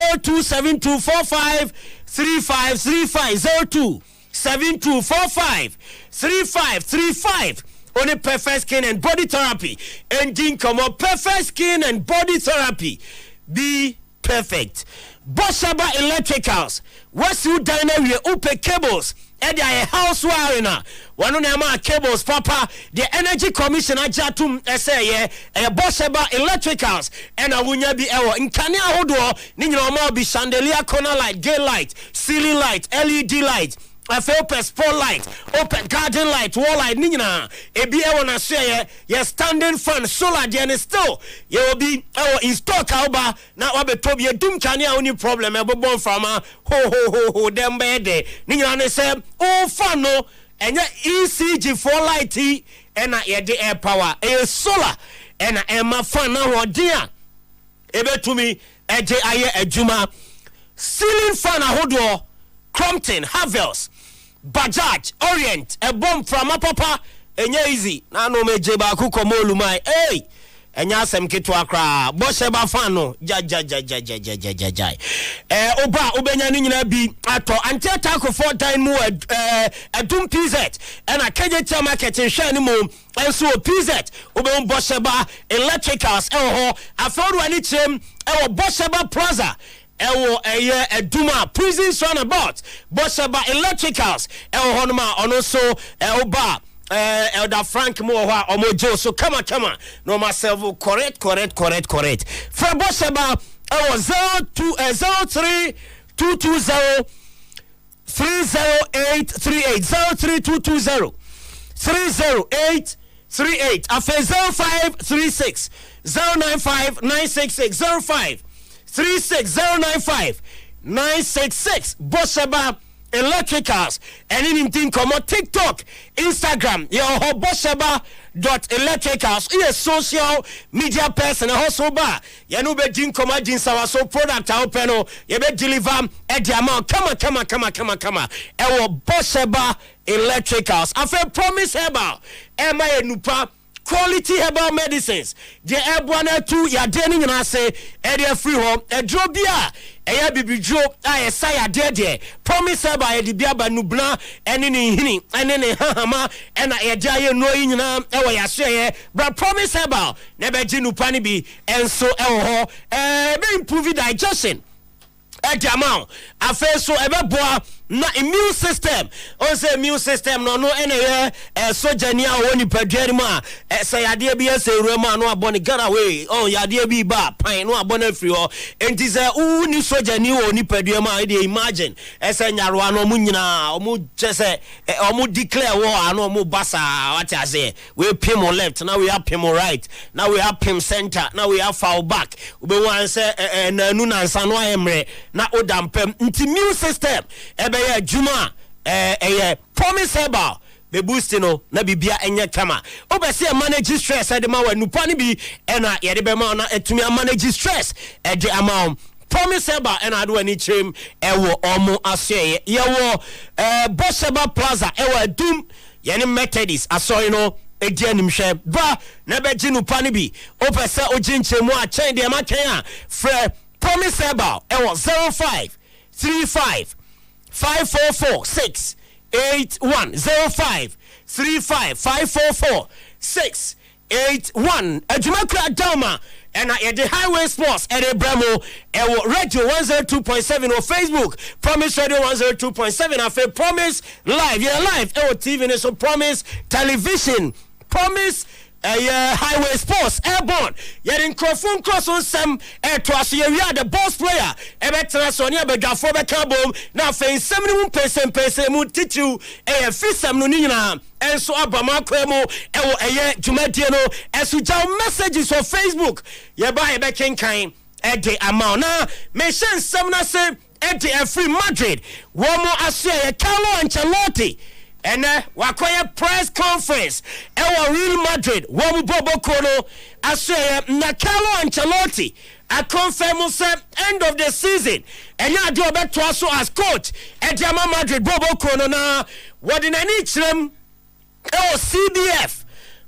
0272453535 0272453535. Only Perfect Skin and Body Therapy. Engine come up. Perfect Skin and Body Therapy. Be perfect. Boshaba Electricals. What's you dine we upe cables. Edia a house wiring. One on the cables, Papa. The Energy Commissioner Jatum say Boshaba Electricals. And I will be our in Kanya Hodo. Ninja be chandelier, corner light, gay light, ceiling light, LED light. I feel open spotlight, open garden light, wall light, nina. Ebi I wanna say your standing fan, solar, and still you will be install kauba. Now I be told you doom can only problem. I be born from ho them bad. Nina say oh fun no, and your ECG for lighty and the air power, a solar and I am a fan now dear. Ebe to me a juma ceiling fan a hodo. Crompton, Havels, Bajaj, Orient, a bomb from a papa, and easy. Nano me jeba kukomolu my hey. And yasem kitwakra, Bosheba fano, jai. Oba, Ubenyanina be ato, until taco 4 time more a doom PZ, and a Kajeta market in Shiny Moon, and so a PZ, Uben Bosheba, Electricals, I found one each our Bosheba Plaza. A Duma prison runabout, Boshaba Electricals, Honma, and also Oba, Elder Frank Moha, or Mojo. So come on, no myself, correct. For Boshaba, 03 220 30838 03220 30838 after 0536 095 966 05 36095 966 Bosheba Electricals and anything come on TikTok, Instagram, your Bosheba.electricals. Yes, social media person also bar. You know be jin come jin sawa so product open you be deliver at the amount. Come on. Our Bosheba Electricals. I feel promise about Emma Nupa. Quality herbal medicines. The airborne to ya dening and I say, area free home, a drobia, a yabi drop, I say a dead. Promise her by the biaba nubla, and in hinny, and in a hama, and a giant knowing now, I say, but promise her about never ginu panibi, and so improve digestion. At the amount, I feel so ever boy. Na immune system on say immune system no any soldier ni a woni padwari ma say ade bia say rema no abone Ghana way oh yade bi ba pan no abone free ho enti say uni soldier ni woni padwari ma dey imagine say nyaroa no mu nyina o mu say o mu declare war no mu basa what I say we pim on left now we have pim on right now we have pim center now we have foul back we be wan say na nu na nsa no emre na odampem enti immune system Juma promise herbal be boostino na bibia enye kama obese manage stress e de ma wa nupa ni bi ena ye de be ma na etumi manage stress e de amount promise herbal ena do ani chem e wo omo asye ye wo Bosheba Plaza e wo dum ye ni Methodist aso no edi animhwe ba na be gi nupa ni bi obese oginchemu a chen de ma chen a frɛ promise herbal e wo 0535 544-681 0535-544-681 Ajumakra Dama and at the Highway Sports at Bremo Radio 102.7 on Facebook Promise Radio 102.7 after Promise Live live TV so Promise Television Promise Highway Sports Airborne yet in Crofun Cross on some to us we are the boss player better Sonia Begafo Becabom now face 71% mu teach you fisam no nina and so Abama Kwemo Jumadiano as you down messages on Facebook ye buy a backing kind at the amount now mention some say at the free Madrid one more Asia Carlo Ancelotti and wakoya press conference Real Madrid womu bobo kono aswe na Carlo Ancelotti a confirm say end of the season and ya do beto aso as coach Real Madrid bobo kono na wadi na ni CBF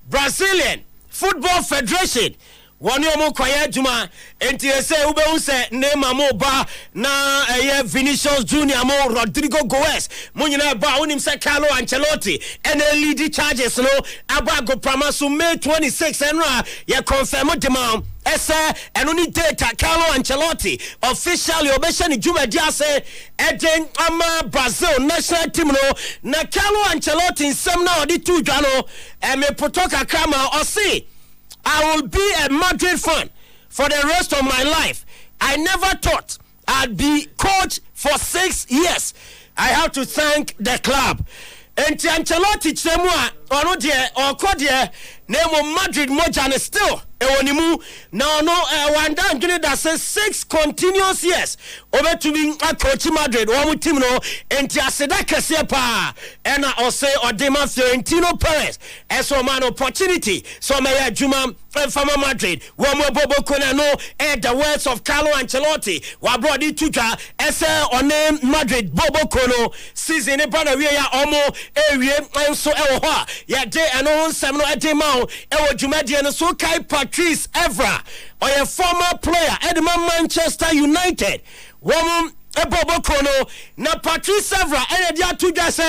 Brazilian Football Federation One yo mo kwaya adwuma enti ese ube use Neymar mo ba na Vinicius Junior mo Rodrigo Goes mo nyina ba wonim se Carlo Ancelotti and lead charges no aba go pramaso May 26 enra ye confirm demand ese enoni data Carlo Ancelotti officially obesha ni juma dia se eden ama Brazil national team no na Carlo Ancelotti nsem na odi tu dwa no me potoka kama o see I will be a Madrid fan for the rest of my life. I never thought I'd be coach for 6 years. I have to thank the club. And Ancelotti Chemwa, or Nemo Madrid Mojane still. No, one down that says 6 continuous years over to being a coach Madrid, one team no, and Tiasedaka Sepa, and I say or Dema Florentino Perez, as so man opportunity. So may I Juma from Madrid, one more Bobo Conano, and the words of Carlo Ancelotti, Wabrodi Tuja, Essa or name Madrid, Bobo Cono, season in Panaria, Omo, area, and so Ewa, Yade, and on Samuel Edemao, Ewa Jumadian, so Kai Patrice Evra, or a former player at Manchester United. Woman Bobo Kono, na Patrice Evra, and the two just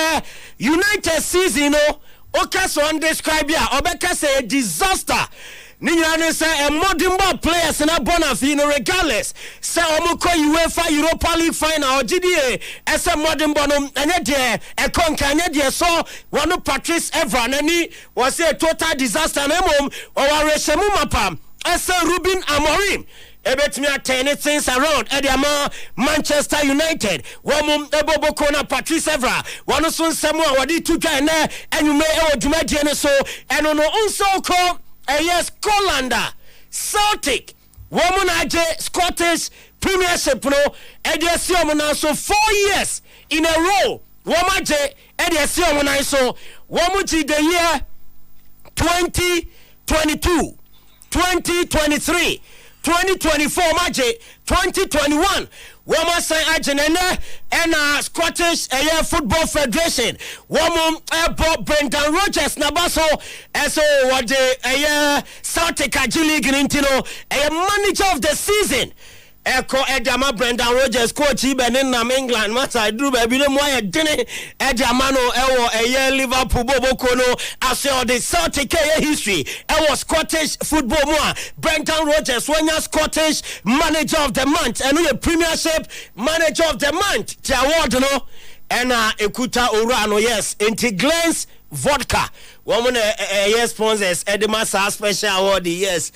United season, no, Okaso undescribed ya, Obeka say a disaster. Ninyane say a modern ball players in a bonafino regardless. Say Omuko UEFA Europa League final or GDA as a modern bonum and a conca so one Patrice Evra nani was a total disaster nemum or a Reshemumapam as a Ruben Amorim. Ebet me turn things around Ediama Manchester United. Womum Ebobo Kona Patrice Evra. One son Samuel Wadi Tuka and you may ever do my so and on also call yes Colander Celtic. Woman AJ Scottish Premiership no Ediasiomona so 4 years in a row. Womaje Ediasiomona so Womuji the year 2022 2023 2024 Maje 2021 Woman say Agenena and Scottish Football Federation Woman Bob Brendan Rodgers Nabaso so what the Celtic League Nintino a manager of the season Eko Edama Brendan Rodgers coach even in England what I do baby no more dene Edamano ewo Liverpool Bobo Kono as the Celtic history it was Scottish football more Brendan Rodgers when you Scottish manager of the month and the Premiership manager of the month the award no and Ekuta Urano yes into Glens Vodka. Woman yes sponsors Edema special award yes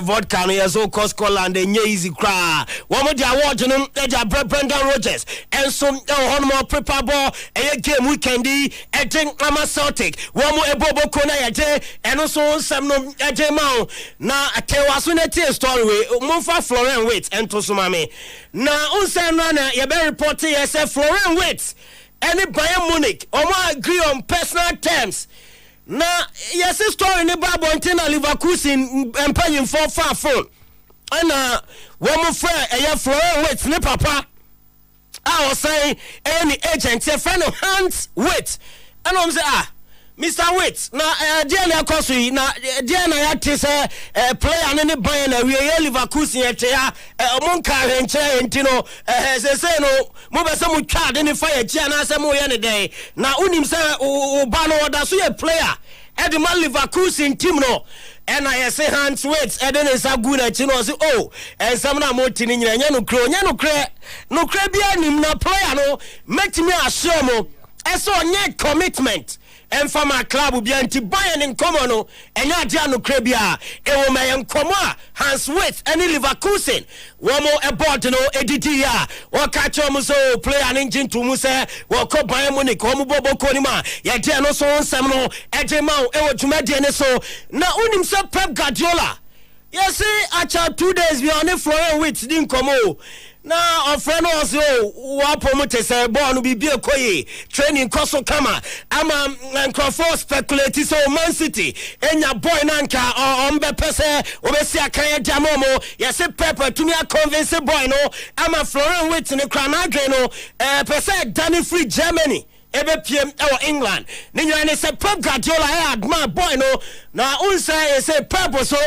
vodka no yes so cost Scotland and easy cry. Woman the award no Eja Brendan Rodgers and some on more prepare ball a game weekend I think I'm a Celtic. Woman Ebobo Kona yaje and also some no Ejema na atewaso na tie story we Monfa Florian Waits and to sumame. Na unse no na ye be report yes Florian Waits any Bayern Munich omo agree on personal terms. Na yes story ni babo ntina Leverkusen empaying for far phone. And one friend a Florian Waits ni papa. I was saying any agent a friend of Hans Waits. And I'm say Mr. Waits na dear na koso na dear na ya tese player na ne ban na we Leverkusen ye tia monka renche ntino say no mo be se mo twa de ne fire gia na se mo ye ne den na unim se o ba no oda so ye player Edman Leverkusen team no and I say Hans Waits and then is a good at oh and some na mo tini nyanya no kre bia nim na player no make me assure mo eso nye commitment and for my club will be anti Bayern in common and ya dia no krebia e wo mayen komo Hans Waits and Leverkusen wo mo aboard no editi ya wo catch am so player engine to mu say wo ko Bayern Munich wo mo bobo ko ni ma ya dia no so nsem no ejema e wo dwumade ne so na unim so Pep Guardiola yes acha 2 days be on Florian Waits din komo na ofreno oso wa promote say ball no bibie koye training course kama ama Crawford speculate so Man City enya boy nanka ombe pese obesi akan jamomo yes Pepper to me convince boy no ama Florian Waits ne kranadre no pese Danny Free Germany ebe PM or England ninya ne say Pep Guardiola had my boy no na unsa say Pep so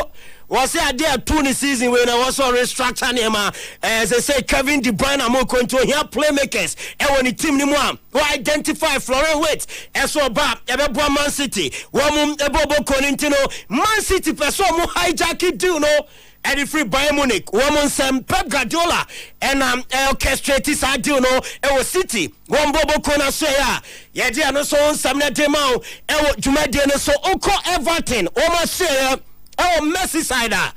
was say idea 2 season when I was on restructure nema as I say Kevin De Bruyne am control here playmakers e woni team ni mu am who identify Florian Wirtz eso ba e be bo Man City wo mu e bobo Clementino Man City person mu hijack do no and the free Bayern Munich woman Sam Pep Guardiola and orchestrate this deal no e was City one bobo kona so ya ye dia no so Sam na dem out e wo dwumade no so oko Everton o ma share e wo Merseyside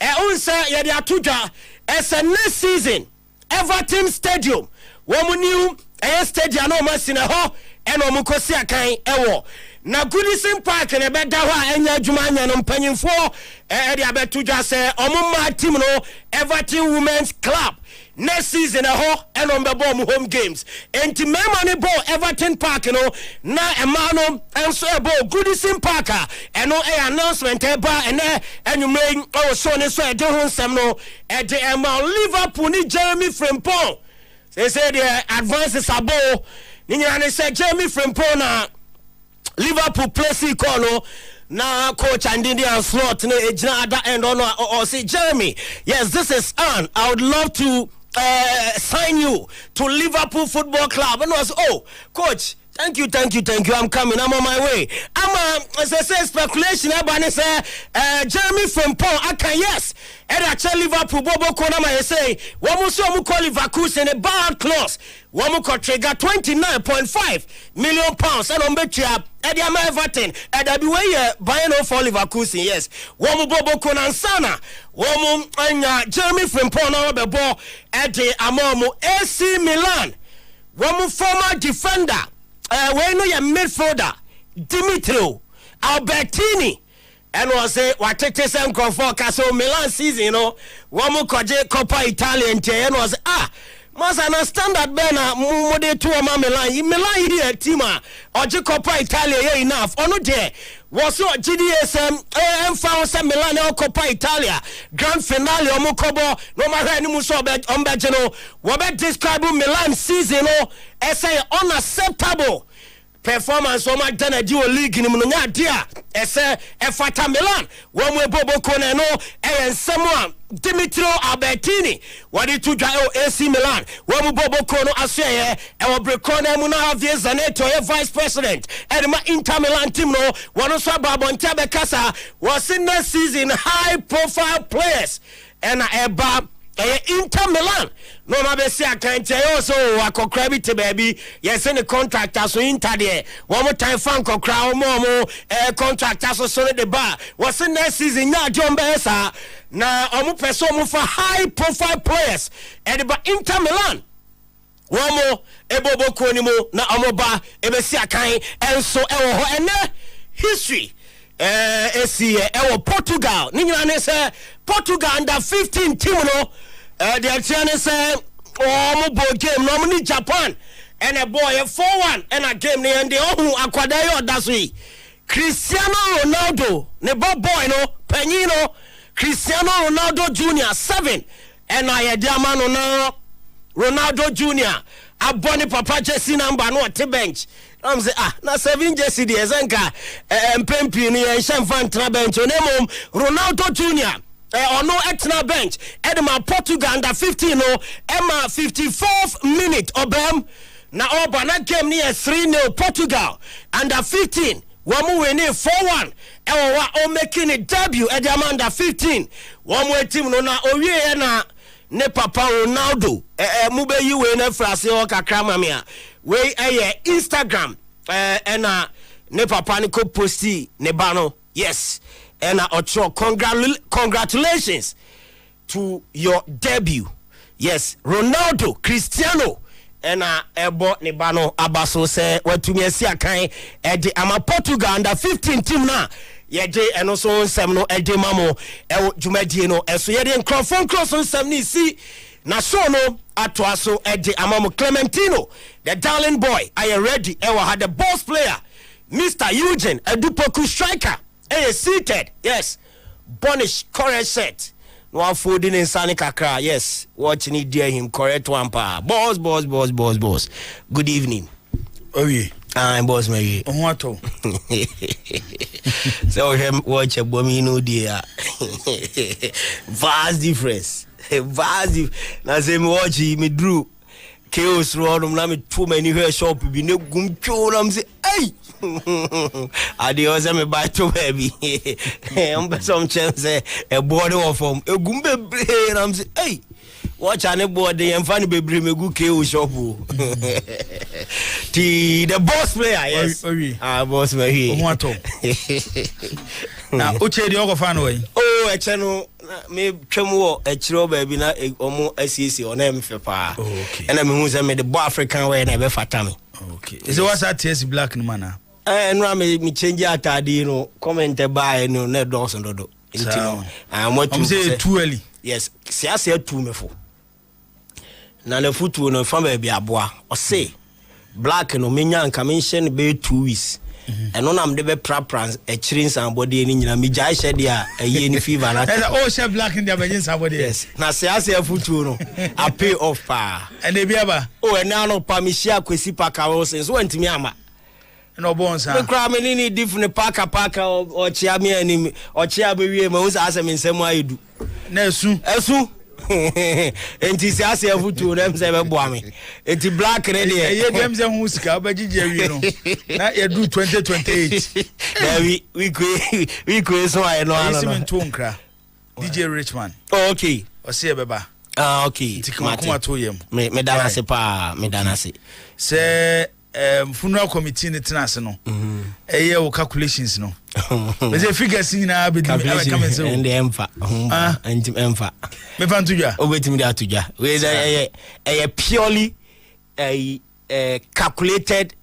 e unsa ye dia tudwa as a next season Everton Stadium wo new stadium no ma sine ho e no mu kosi akan e wo na Goodison Park ne beda ho a enya adwuma anya no mpanyimfo e dia betu dwa se omumma team no Everton Women's Club next season ho e no mbebo mu home games enti mema ne ball Everton Park no na ema no enso e ball Goodison Park e no e announcement e ba ene enwumre o so ne so e de ho nsem no e de ema Liverpool ni Jeremy Frimpong say the advances abo ni nyina ne say Jeremy Frimpong na Liverpool place call na coach and Indian slot no ejina other end or say Jeremy, yes, this is Ann. I would love to sign you to Liverpool Football Club. And was coach, thank you. I'm coming. I'm on my way. As I say, speculation about say Jeremy Frimpong. I can yes. And actually Liverpool Bobo Konama say Wamuso call Leverkusen a bad clause. Wamuko trigger 29.5 million pounds and on betcha Eddie Everton and I be way buying for Leverkusen, yes. Wamu Bobo Konan Sana, Wamu and Jeremy Frimpong over the ball at the Amomo AC Milan. Wamu former defender, when you midfielder, Dimitro Albertini. And was say what take some comfort Castle Milan season, you know, Wamu Koje Coppa Italian and was must understand that Bena Mode to Milan here team or Coppa Italia enough or no there was so GDSM found some Milan or Coppa Italia grand finale or Mukobo no matter any musobet on Bejano what describe Milan season as a unacceptable performance on my dana dual league in Munya dia ese efata Milan one way Bobo Koneno and someone Dimitro Albertini what did to drive AC Milan one Bobo Kono Asye and Brecona Muna Zaneto vice president and my Inter Milan team no one also Babon Tabekasa was in the season high profile players and Bob Inter Milan no ma be say akan tell so akokra te baby yes in the contractor so Inter there one more time fan kokra mo contractor so the bar was in next season na John Besa na omo person mo for high profile players and the Inter Milan one more ebobo konimo na omo ba e be say akan and so e wo ho ene history Portugal ninyina ne say Portugal under 15 team no the China say mo game no ni Japan and a boy 4-1 and a game near the akwadayo dasui Cristiano Ronaldo ne boy no Penino Cristiano Ronaldo Jr. 7 and I diamano no Ronaldo Jr. abone papa jersey number no at bench I'm say na 7 jersey the zenka mpempi ni enhemfa ntra bench onemom Ronaldo Jr. Or no etna bench Edema Portugal under 15 no Emma 54th minute obem na oba na game near 3-0 Portugal under 15 wamu winning 4-1 ewa o making a debut Edema under 15 wamu team no na owie na ne papa Ronaldo mube yiwe na frase o kakra mamia we Instagram na ne papa ni ko posti ne bano yes and congratulations to your debut. Yes, Ronaldo, Cristiano, and ebo nibano abaso se watumi asi akan ede ama Portugal under 15 team na yeje eno so nsem no ede mamo dwumadie no eso yede nkrofon cross nsem ni si na so no atoaso ede amamo Clementino the darling boy are you ready had the boss player Mr. Eugene Edupoku striker seated, yes. Bonish correct set. No affording in Sani Kakra, yes. Watching it, dear him, correct one pa. Boss. Good evening. Oh, yeah. Boss me. What? So him watch a bomb no dear. Vast difference. Vast. Now say me watch me drew. Chaos road na me too many hair shop be no gum cho am say hey. Adios me buy to baby. Some chance a body of from a gum be am say hey. Watch any body and funny baby me go chaos shop. The boss player, yes. Boss player. What? Now, Uche the other fan way. Oh, a channel me chemo a chiro baby na omo SEC on them for pa. Okay. And I mean who's made the Bo African way na be fatami. Okay. Is it what's that TS black no man? No me change atade no comment buy no na doors and do. I'm what to say too early. Yes, see I say too me for. Na le futu no fa baby aboa. O say black no menya nka mention be 2 weeks. And on am de be praprans a chirin somebody ni nyina me jai she dia a ye ni fever na. Oh she black in the be somebody. Yes. Na se ase futu no a pay off pa. And e bia ba. Oh and now no pa me share kwesi paka wo sense so antimi ama. No bonsa. Me kra me ni different paka o chia me anim o chia be wie me wo sa ase me nsem ayedu. Na esu. Enti si ase afutu dem se be boa me enti black ne de ye dem se hu sika obagije wi no na ye do 2028 na we go so I know ana no nkra DJ Richman. Oh, okay o se beba okay tikuma to yem me dana se pa me dana se se funeral committee ne tenase no eye wo calculations no me say figures na be di come say and emfa antim emfa me fan tuja obetimi da tuja we say purely calculated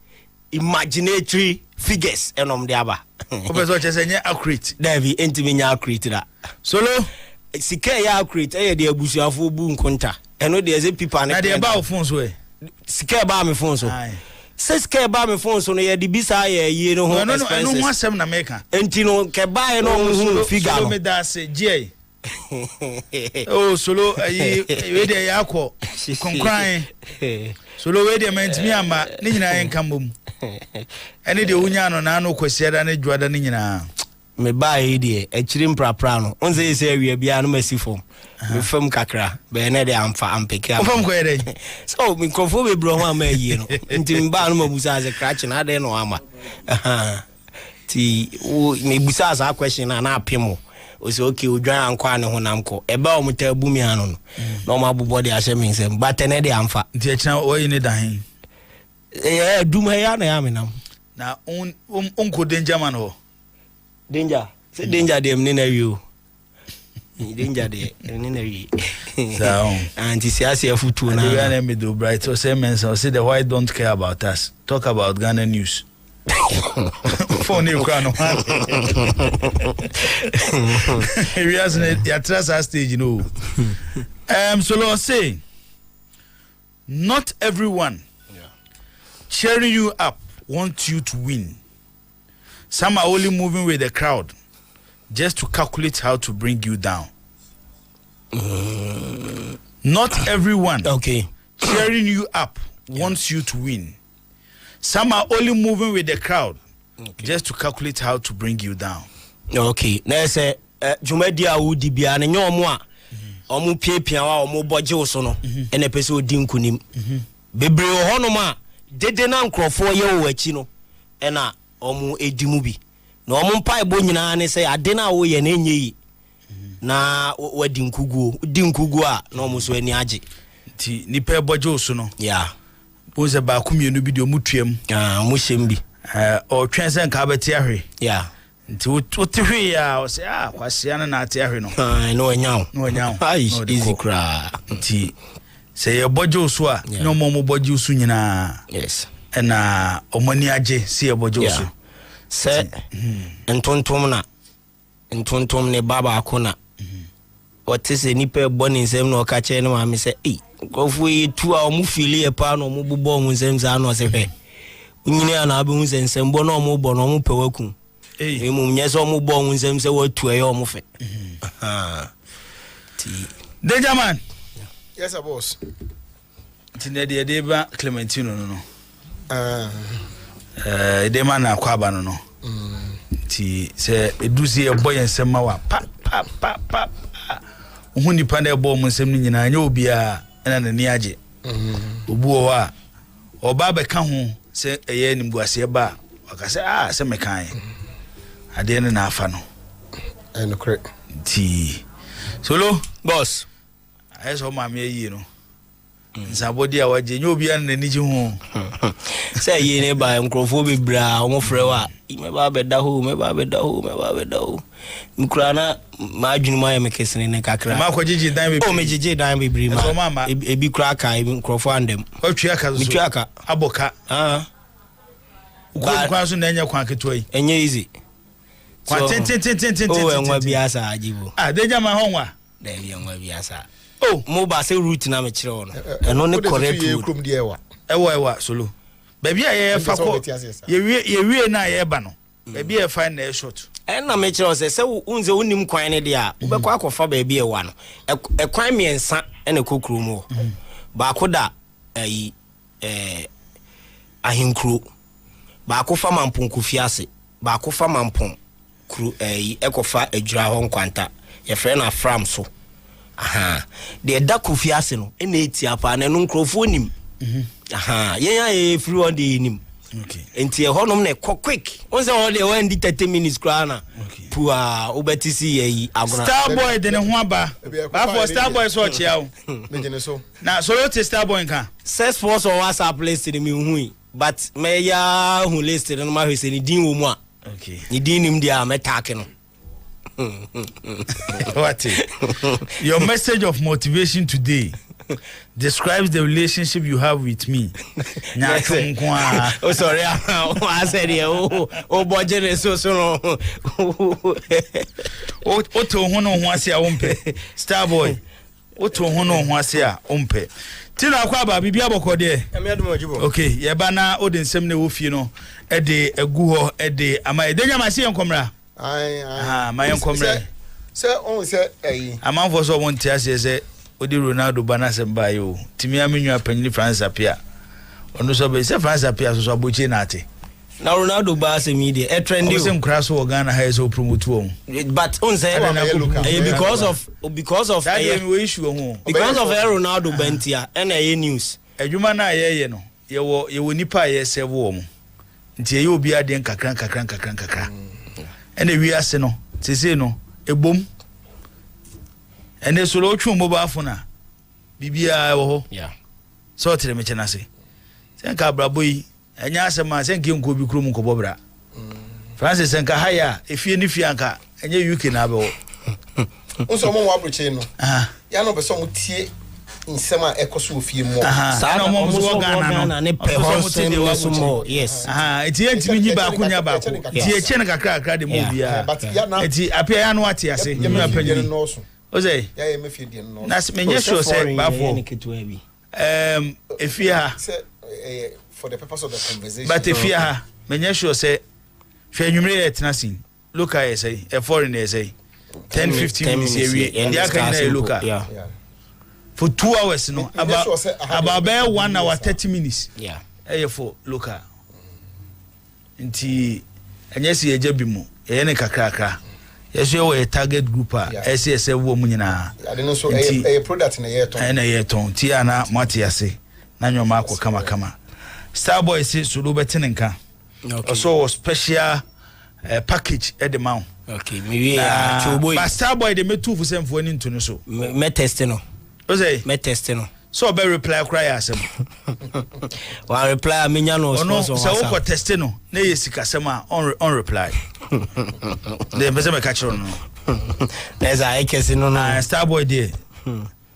imaginatory figures enom de aba professor chesenye accurate David entimi nya accurate da solo sika ya accurate de abusuafo bu nkonta eno de ze people na de ba phone so sika ba me phone so says ke ba me phone so no ye di bisa ye no ho expenses no asem na meka enti no ke ba ye no ho figure no me da se je oh solo ayi we de yakọ konkran solo we de mentimi ama ni nyina yen kambom ene de unya no na no kwasiada ne dwada ni nyina me ba ye de echirim prapra no onze ye se awie bia no masifom me fam kakra be ne de amfa ampeke am fam ko ye so me konfo be bro ho ama yi no nti me ba no mabusa ze crutch na de no ama ti o me busa za question na apemo o se okay odwan ankwa ne ho namko e ba o mutabu mi ano no na o mabubo de ahye me nsem but ne de amfa nti ekina o yi ne dan duma ya na ya me nam na unko danger man ho danger say danger dem ni na you danger de ni na you so anti siasa futu na Ghana me do bright so say men so say the white don't care about us talk about Ghana news phone you can we has ya trust stage you know so Lord say not everyone cheering you up wants you to win. Some are only moving with the crowd just to calculate how to bring you down. Not everyone cheering you up wants you to win. Some are only moving with the crowd just to calculate how to bring you down. Okay. Now say Jumedia wudi bia ne nyomo a omo piepia wa omo boje wo so no ene pese odi nkunim. Bebre ho no ma dede na nkrofo ye wo achi no ena omo edimu bi. Na omo mpa ebo nyina ne say ade na wo ye na enye yi. Na wadi nkugu a na omo so ani age. Ti nipa boje wo so no. Yeah. Boze ba kumienu bi de omutuam. Omo hyem bi. O twense nka beti ahwe. Yeah. Nti wotehwe ya o se kwasia na ate ahwe no. No enyaw. No enyaw. Easy cra. Nti se ye boje oso a no mo boje oso nyina. Yes. Na omani age se ye boje oso. Se ntontom ne baba akona. What is any pair bonnie nsem no ka che no ma me se kofu yi tu a omu fili e pa no omu bubo mu nsem za no se hwe. Nyini ana abe hu nsem bo no omu bo no omu pewaku. Emu nye so omu bo mu nsem se watu e omu fe. Ti Dejaman. Yes, boss. Ti ne de ba Clementino no. de man na kwaba no ti se edusi e boy ensema wa pa hu nipa na e bo mo nsem ni nyina nya obi a na na ni age obu wa oba be ka ho se eye nimbuase ba wakase se me kan ade ne na afa no no correct ti solo boss ayeso ma me yi no nsabodi a waje nya obi an na ni ji ho say ye ne ba nkrofo be bra o mo frɛ wa me ba be da ho nkura na ma adwunu ma ye me kesene ne kakra ma ko gigi dan be o me gigi dan be bri ma ebi kura ka nkrofo andem otwa ka so mitwa ka aboka ko kwa so na nya kwa keto yi enye easy kwa tin o enwa biasa ajibo deja ma honwa da bi enwa biasa mo ba se route na me kire wono eno ne correct route ewa solo baby aye fa ko ye wie na ye ba no baby e fa na e short na me kire se unze unim kwan ne dia wo be kwa akofa baby e wa no e kwan miensa ene kokuru mu ba ko da ahinkro ba ko fa mampon kofiase ba ko fa mampon kru ekofa adwura ho nkwanta ye frɛ na fram so de da kofiase no ene etia pa na no nkrofo nim yen free one day nim okay enti e honom na quick on say all the 30 minutes kra na pua obetisi yi agona Starboy de ne ho aba ba for Starboy so chia o me so na so you Starboy nka search for so WhatsApp list ni hu but me ya hu list no ma hwese ni din wo mu a okay ni din nim dia metake no what your message of motivation today describes the relationship you have with me. Oh sorry, I said oh budget so no. Oto hono ho ase a wompe. Starboy. Oto hono ho ase a wompe. Ti na kwa ba bibia bokode. Okay, ye ba na odi nsem na wo fie no e de egu ho e de ama e denya ma se enkomra. Ma enkomra. Se on se amanfo so won ti ase se odi Ronaldo banase bayo timi amenyu apanyi France apia onu so be se France apia so abochi na ate na Ronaldo ba se media e trendy o se nkra so Ghana ha so promote wo but on say because of that we issue ho because of Ronaldo bentia and news adwuma na ye no ye wo nipa ye se wo mo nti ye obi ade nkakran ene wi ase no sese no ebom ene solo twu mobile phone a bibia wo ho yeah so tere me chena se senka brabo yi enya asema senka nko bi kuro mu nko bobra Francis senka haya efie ni fie anka enye UK na abewo unso mo wabruche no ya no beso mo tie nsema ekoso ofie mo sa no mo so Ghana no ne pe ho sem so mo yes eti entimi nyi ba kunya ba ko ti eche na kakra de mo bia eti apia ya no ate ase nyi apanyi Ose ya me fie die no na menye sure say ba for efie ha for the purpose of the conversation but efie ha menye sure say hwe nwumre etnasin local say a foreigner say 10-15 minutes every dia kan na local yeah for 2 hours no about 1 hour 30 minutes yeah for local nti enye si eja bi mu ne kakra yes you a target group SSF wo mu nyina ade no so a product na ye ton ti ana mati ase na nyoma akọ kama Starboy say sulu betin nka also special package at the mount okay maybe choboy but Starboy de metu fu semfo ni ntu no so me test no o say me test no so be reply cry asem wa reply amenya no sponsor so wo test no na ye sika sem a on reply de pese me catch no there's a kesi no Starboy there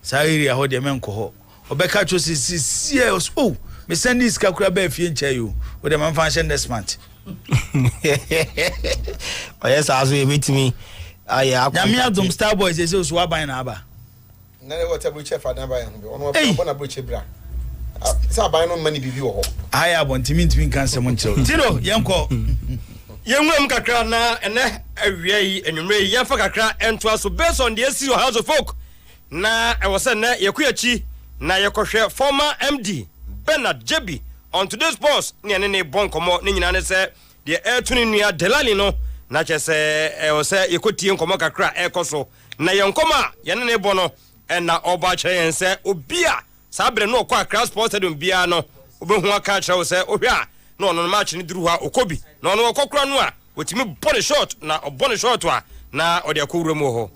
sairi a ho de men ko ho obeka cho si oh me send this kakura be fie ncha yo wo de man function this month oh yes aso e betimi aya nyame adom Starboy say so aban na aba na le water bridge fa dan ba yan be ono ba na bridge bra sa aban no mani bibi wo ho aya bontimi ntimi kan sem nche tino yenko yenwem kakra na ene awia yi enwumre yi yafa kakra ento aso based on the AC House of Folk na e wose na yakuachi na yekohwe former MD Bernard Jebi on today's post ne ne bon komo ne nyina ne se de etuni nua delali no na che se o se yekotie nkomo kakra ekoso na yenkoma ye ne bo na oba che yen se obia sabre no kwa Accra Sports Stadium bia no obehu aka che se ohwa no no match ni duru ha okobi no no okokra no a otimi body shot na obody shot a na ode akowura mu ho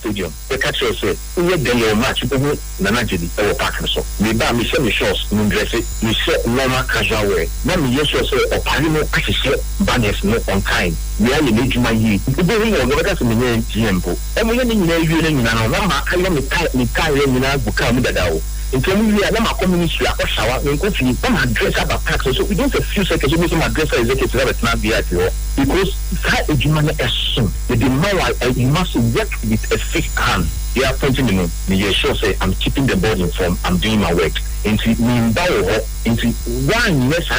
stadium. The catcher say, "We then your match people na Nigeria or park so." Me ba me say me shorts, me dress it, me say normal casual wear. Na me yes say o pari mo ahihye banners no on time. Me a ye juma yi. Ibe we no better say me nye GMpo. E mo ye ni nyina wie ni nyina no na ma ayo me kai ye nyina buka mu dada o. Until we are not community, I shower, and go to some address about tax. So we don't a few seconds, we some address executive that not be at all. Because that is human assume the demand you must work with a fixed hand. You are pointing me, you sure say I'm keeping the body informed, I'm doing my work. Into one yes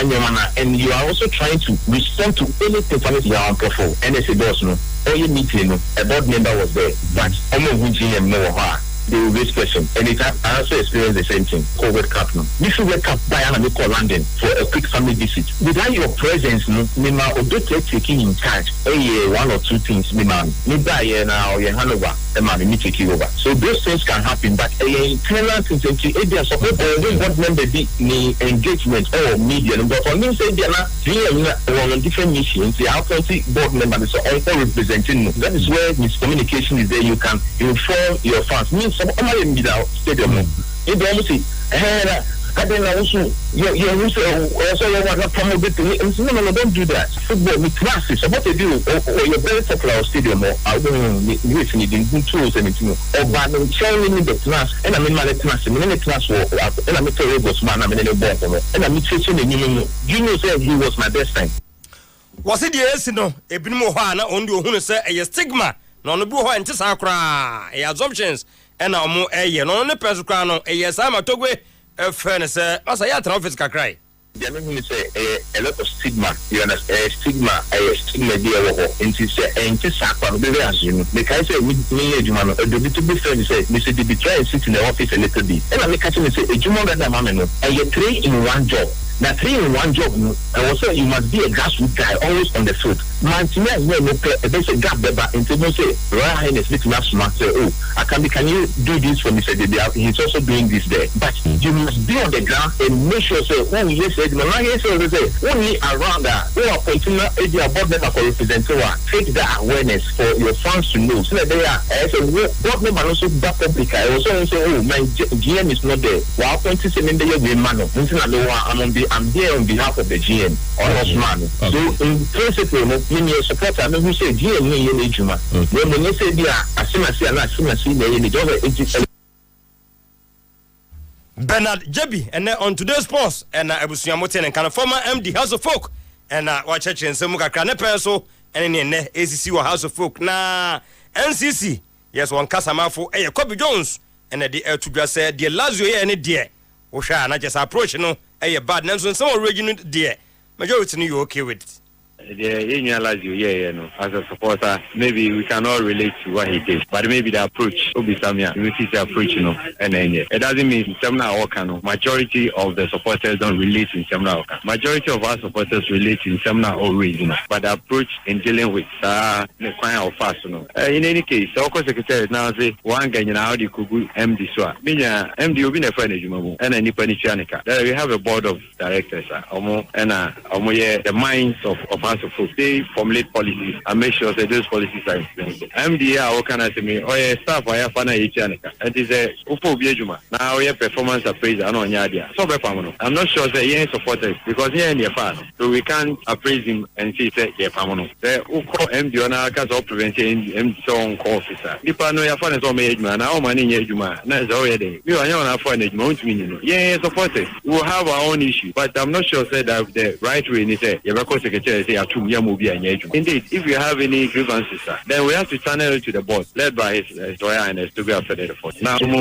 and you are also trying to respond to anything from your own profile. And as a boss, no, all you need to know, a board member was there, but I'm not going to they will raise question. Anytime I also experience the same thing. COVID Cup now. You should wake up by and call London for a quick family visit. Without your presence, no, Mima or taking in charge. One or two things, Mima. Me buy now your Hanover, and man, me take you over. So those things can happen, but internal things they are supposed to board member be engagement or media. But for me, say they are not on different missions. They are plenty board members so also representing. That is where miscommunication is there. You can inform your fans. Means some in the stadium. You don't see, I don't know, you also want to promote it. No, don't do that. Football with classes. So what they do, or you're very popular stadium, or I don't know, tools and anything. Or by them telling me the class, and I'm in my class, and I'm in the class, and I'm a terrible man, I'm in a ball, and I'm teaching the Junior said he was my best friend. Was it yes, no? A bit more on the who say a stigma, no, no, boo, and Tisakra, a assumptions. And now more no ne pesukano yes I'm a togwe fairness as I had office ka cry they mean say a lot of stigma you understand stigma there into say into sakwa be as you know because say with me ejuma no do be to be fair say me say they try and sit in the office a little bit and I catch me say ejuma that mama no a 3 in 1 job. Now 3 in 1 job, I was saying you must be a grassroots guy, always on the foot. Mantina is no there's a gap there, but until you say, Royal Highness, little smart, say, oh, can you do this for me? Say, he's also doing this there. But you must be on the ground and make sure, say, when you say, only around that, who are pointing out a board member for representing one, take that awareness for your fans to know. So that they are, as a board member also back public, I also say, oh, my GM is not there. While pointing to me, I'm here on behalf of the GM or Osman. So in principle, when you support I who say GM in Juma. When you say they are Bernard Jebi and on today's post and Abusiamoten and kind of former MD House of Folk and watch church and Samuka Kranepeso and in ACC or House of Folk na NCC. Yes, one Casamafo a Kobe Jones and the air to just say the Lazio and dear. Osha not just approach no a bad name so some region dear. Majority you okay with it. No. As a supporter, maybe we cannot relate to what he did, but maybe the approach will be some the approach, you know, and then it doesn't mean Semna majority of the supporters don't relate in Semna Oka. Majority of our supporters relate in Semna or region, but the approach in dealing with the kind of fast, you know. In any case, the secretary now say one guy now the Kugu MD Swa. MD will be a friend of Jumabu and any Panichanica. We have a board of directors, and the minds of us. They formulate policies and make sure that those policies are implemented. MDA, what can I say? Oh, yeah, staff, I have fun. It is a Upo now we have performance appraisal. I'm not sure that he ain't supported because he ain't your fan. So we can't appraise him and say, yeah, Pamono. The Uko MD on our case of prevention MD officer. If I know your fan is on my man, now money in Juma. That's already. You are not for an meaning. Yeah, supported. We'll have our own issue, but I'm not sure that the right way is a record secretary say indeed, if you have any grievances, then we have to channel it to the board, led by his lawyer and his to be after the force. Now, in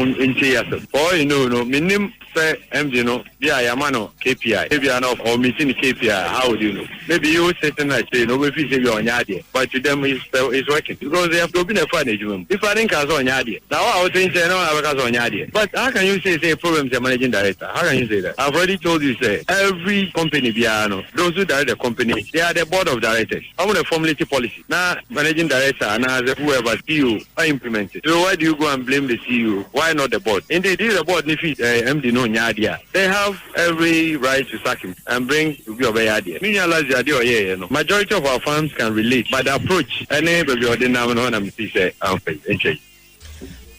all you know, minimum say MD no, yeah, Yamano KPI. Maybe I know or meeting KPI. How would you know? Maybe you sit and say no, if you say you're on Yadi, but to them it's working because they have to be a management. If I think I was on Yadi, now I was saying no, I was on Yadi. But how can you say problems are managing director? How can you say that? I've already told you, say every company, those who direct the company, they are the board of directors. I want to formulate a policy. Now managing director and whoever CEO are implemented. So why do you go and blame the CEO? Why not the board? Indeed, this is the board. If MD no Nyadia, they have every right to sack him and bring your idea. Majority of our farms can relate, but the approach any baby or the name on them say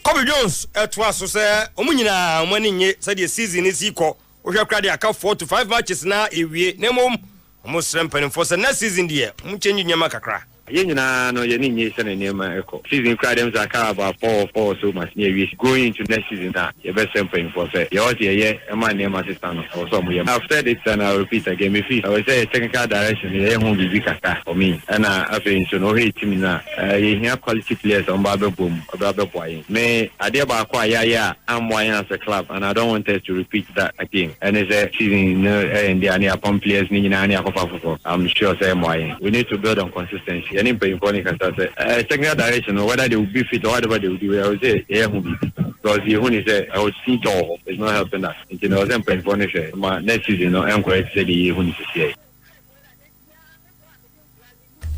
Kobe Jones to us say omunyina money said the season is equal. We have crowd aka 4 to 5 matches na ewie na mom almost ramping for the next season there. Mu change nyama kakra. Yena no yeni nyesa na nema eko. Season crowd them zaka about 4 so much near we going into next season that you best ramping for say. You also yeah a man name assistant or some we have said it and I repeat again me feel I will say technical direction you won't be kaka for me. And I think so no hate me na you have quality players on Baba Boom Baba Boy. Me idea ba kwa yeah I'm wine as a club and I don't want us to repeat that again. And it's a season and the any upon players ni na any akofafo. I'm sure say wine. We need to build on consistency. Any important can say technical direction or whether they will be fit or whatever they will do. I would say yeah who be because the who is I would see all it's not helping us. You know, I'm playing for next season. No, I'm quite say the who is here.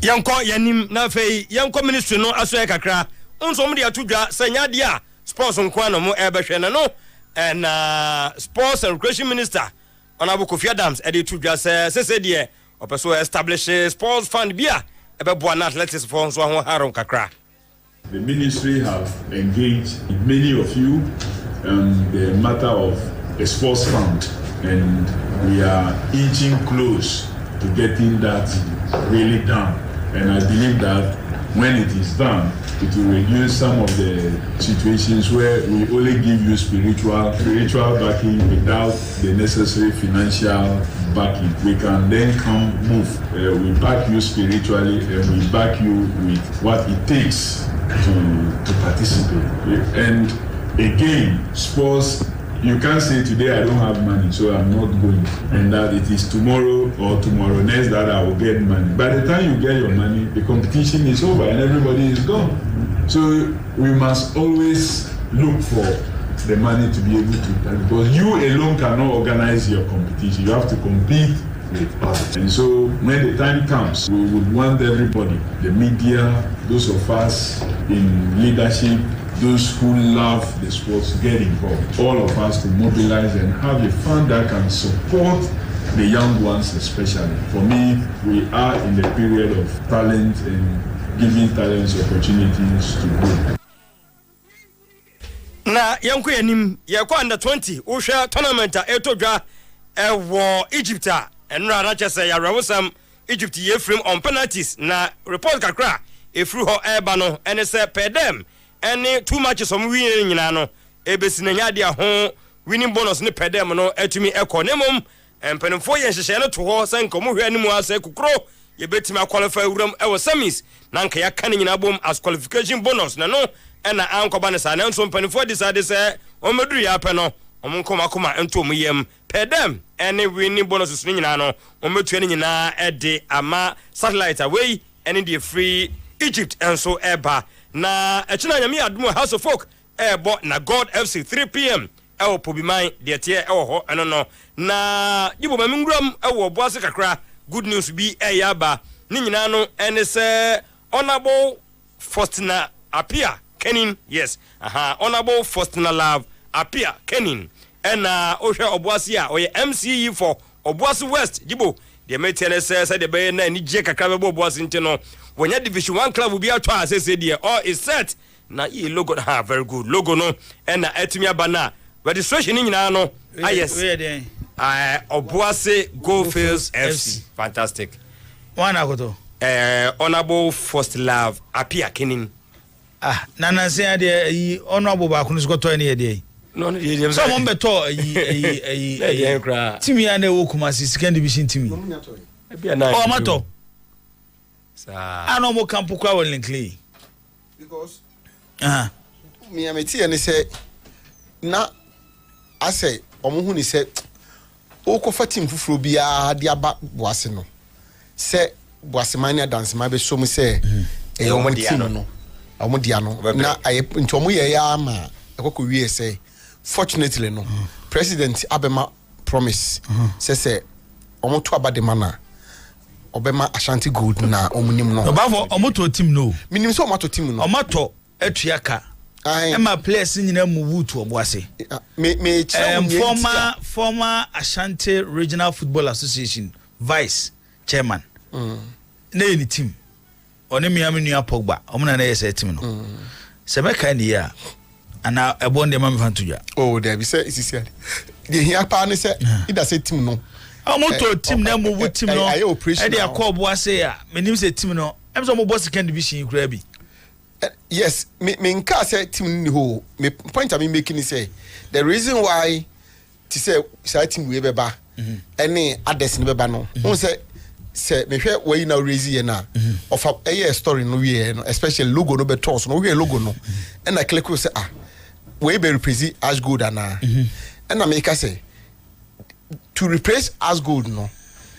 Yanko yanim na fei yanko ministry no aso kakra unso mo dia tudwa sanya dia sports nko na mo ebehwe na no and sports and recreation minister Honorable Kofi Adams e dey tudwa say dia opeso establish sports fund bia ebebo na athletics for so ho haron kakra. The ministry have engaged many of you on the matter of a sports fund and we are inching close to getting that really done. And I believe that when it is done, it will reduce some of the situations where we only give you spiritual backing without the necessary financial backing. We can then move. We back you spiritually and we back you with what it takes to participate. And again, sports, you can't say today I don't have money, so I'm not going. And that it is tomorrow or tomorrow next that I will get money. By the time you get your money, the competition is over and everybody is gone. So we must always look for the money to be able to, because you alone cannot organize your competition. You have to compete with others. And so when the time comes, we would want everybody, the media, those of us in leadership, those who love the sports, get involved. All of us to mobilize and have a fund that can support the young ones especially. For me, we are in the period of talent and giving talents opportunities to grow. Na yanku yanim yakwa under 20 usha tournament etodwa ewo Egypt enra na chese ya rewosam Egypt ye frame on penalties na report kakra efru ho eba no ene se pedem ene 2 matches om win nyina no ebesi na nyade ho winning bonus ne pedem no atumi ekonemom empenfo ye hyehye no to ho sanko mo hwe animu asa kukro ye betimi qualify wuram ewo semis na nka ya kan nyina bom as qualification bonus na no ena ankoba ne sa na nso mpenfo decide say o meduru ya pe no omunkoma ento omuyem pedem ene winning bonus so nyina no o metua nyina ede ama satellite away ene the free Egypt enso eba na echina nyame adumo House of Folk ebo na God FC 3 p.m. ewo pobiman de tie ewo ho eno no na yibo maminguram ewo boase kakra good news bi eyaba ni nyina no ene se Honorable Faustina Apia Kenin, yes Honorable Faustina Love Apia Kenin ena ohwe oboase a oye MCE for Oboase West yibo de metene se de be na ni je kakra be oboase ntino wonya division 1 club bi atwa asese de all is set na e logo ha very good logo no ena etumi abana registration ni nyina no yes Oboase Goldfields FC fantastic one akoto Honorable First Love Apia Kenin nana say de honorable ba kunu skoto ni de no no so mo beto timi ya na wo kuma second division timi o amato ano mo camp kwa Wellington Clay because me ameti ene say na ase hu ni sɛ okofa team fufuro bia de aba Boase no sɛ Boase man na dance man be so mu sɛ omo dia no omo dia no na nti omo ye ya ma ekoko wie sɛ fortunately no president abema promise sɛ omo to aba de mana obema Ashanti Gold na omunim no obafo omo to team no minim so omo to team no omo to atuaka Emma players nyina mu wutu Boase former Ashanti Regional Football Association vice chairman na any team oni miami nua Pogba omuna na yesa team no se meka ni ya ana ebonde ma mfantoja oh there be say isisi the here pa ne say ida say team no omoto team na mu wu team no e dey call Boase ya menim say team no em so mo boss second division kura bi yes me nka say team ni ho me point I making say the reason why to say team we beba any others ni beba no won say me hwe we na raise ye na of a story no we no especially logo no be toss no we logo no and I click say we be represent as good and and I make say to replace as good no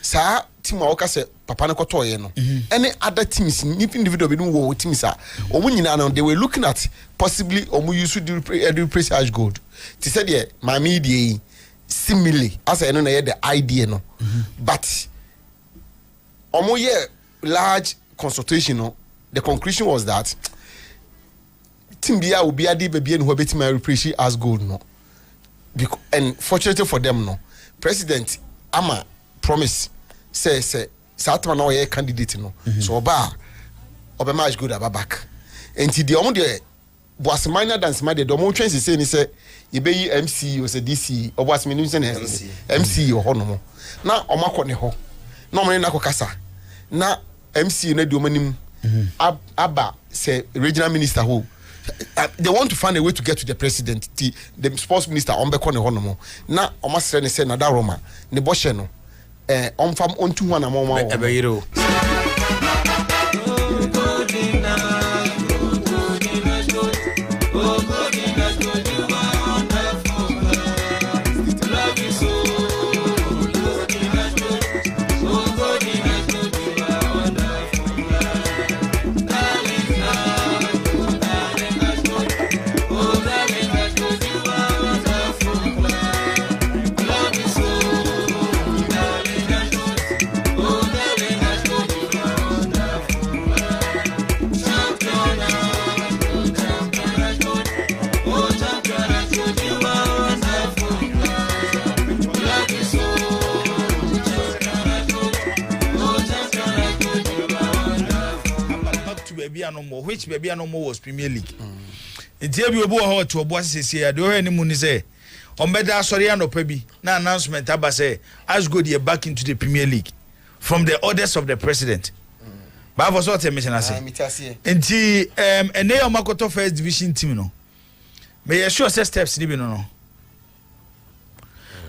sa team a say papa na koto ye no any other teams individual be no wo teams a omu nyina no they were looking at possibly omu use to replace as good to say there my media similarly as I know na the idea no but omo ye large consultation no the conclusion was that team bia will be ade baby no beti my replace as gold no because and fortunately for them no president ama promise say Satman no ye candidate no so oba match good aba back and the omo de Boase minor dance my de omo twen say ni say ye be yi MC o say DC o Boase menim say MC o ho no mo na omo akone ho no mo na kokasa na MC na di omanim aba say regional minister who they want to find a way to get to the president the sports minister on be kone ho no mo na omo sere ne say na da Roma ne bo hye no on fam on tu wana mo ma ebeyiro which baby no more was Premier League. It tell you about how to Boase say do any money say on better sorry no pebi na announcement aba say as go dey back into the Premier League from the orders of the president. Ba for sort mission I say. Enti ene o makoto first division team no. Me sure say steps ni bi no.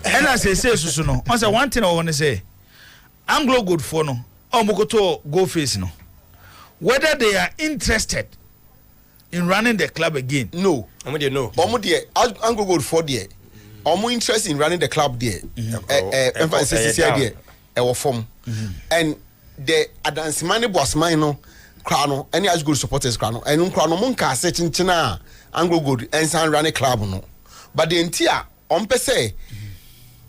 And I say so no. On say one thing I want to say Anglo Gold for no. O makoto go face no. Whether they are interested in running the club again. No. Omo de Anglo Gold for there. Omo interested in running the club there. Emphasis there. E form. And the Adansimane Boasman no crowd no any Anglo Gold supporters crowd no and crowd no monka say chinchina Anglo Gold and run a club no. But the entire on per se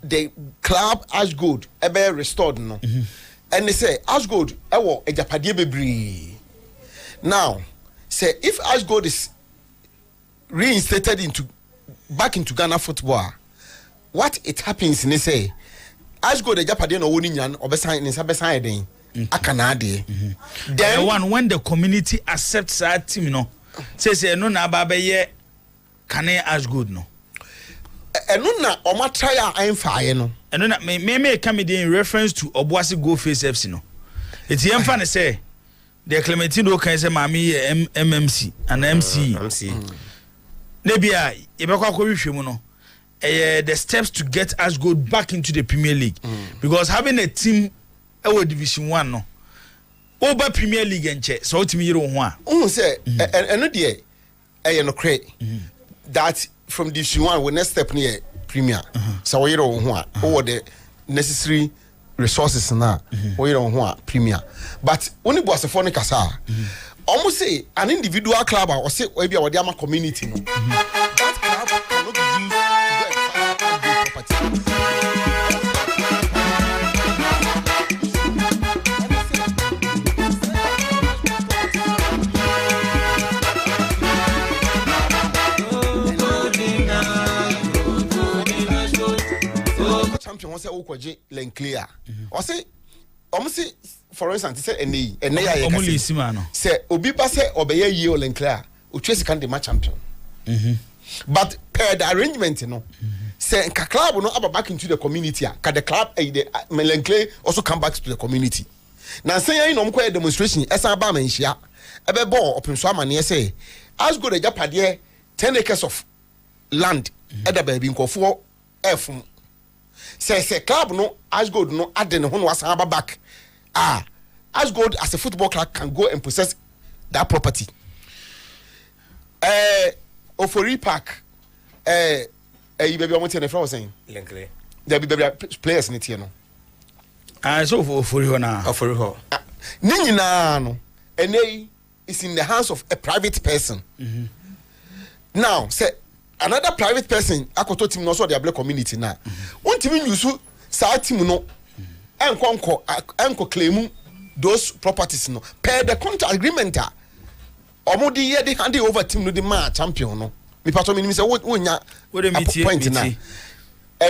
the club Ash Gold ebe restored no. And they say Ash Gold ewo ejapade bebree. Now, say if Ash Gold is reinstated back into Ghana football, what it happens in say Ash Gold ejapade no woni nyan obesan ni sabesan eden akana de. Then when the community accepts that team no say no na ba ye kane Ash Gold no. Eno na oma try amfa ye no. Eno na me come in reference to Obuasi Go Face FC no. It's yemfa ne say the Clementino can say mami MMC and MC. Nebia yebekwa ko hwehwe no. The steps to get us go back into the Premier League because having a team our Division 1 no. Over Premier League enche so ultimately you ho a. Who say eno de no create that from Division 1 we next step near premier so we yero ho a over the necessary resources na we yero ho a premier but oni boasefo ne kasa almost say an individual club or say we be our diama community no that club cannot be used to go and find property. Champion wants to okoje Lenclair or say almost say for instance say ene ya omuli sima no say obi ba say obeye ye o Lenclair o twesi kan de match champion but per the arrangement no say ka club no aba back into the community ka the club the Lenclair also come back to the community na say yin no mko demonstration esa ba man hia ebe ball open so amane say as go the japade 10 acres of land at the baby nkofo efum say club no Ashgold no aden ho no asaba back Ashgold as a football club can go and possess that property Ofori Park you baby want to know saying Lenclair there be baby players in it no so Ofori ho na Ofori ho ni nyina no ene is in the hands of a private person now say another private person akoto team no so the black community na won team use sa team no enko claim those properties no per the contract agreement omodi ye dey hand over team no the man champion no me pato me say wonya point na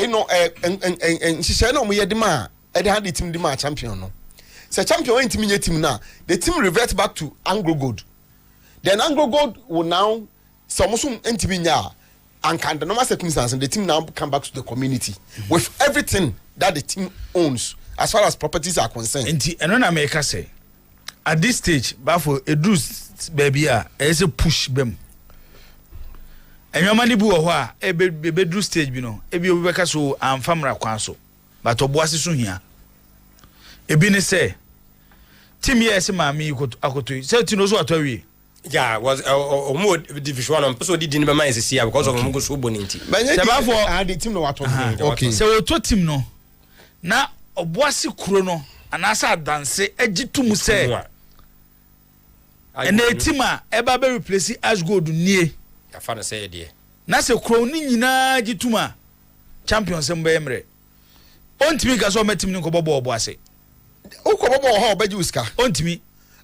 no nhihye na omo ye the man e dey hand team the man champion no say champion when team nye team na the team revert back to Anglo Gold then Anglo Gold will now some ntimi nya and can the normal circumstances the team now come back to the community with everything that the team owns as far as properties are concerned. And when America say at this stage, bafo edus baby is a push them. And your money bu ho a be stage bi no e bi obeka so amfamra kwan so but oboase so hia e bi ne say team yes maami akoto say tino so atwawie. Yeah, was more division 1 person did in my mind this year because of Mungo Suboninti. But the team no what okay. So to team no. Na oboase kuro no anasa dance egitum say. And the team eba be replace Ashgold nie. Ya fa na say dey. Na se kuro ni nyina gituma champions mbe emre. Ontimi ga so metim ni ko bobo oboase. Ukobobo ho obaji uska. Ontimi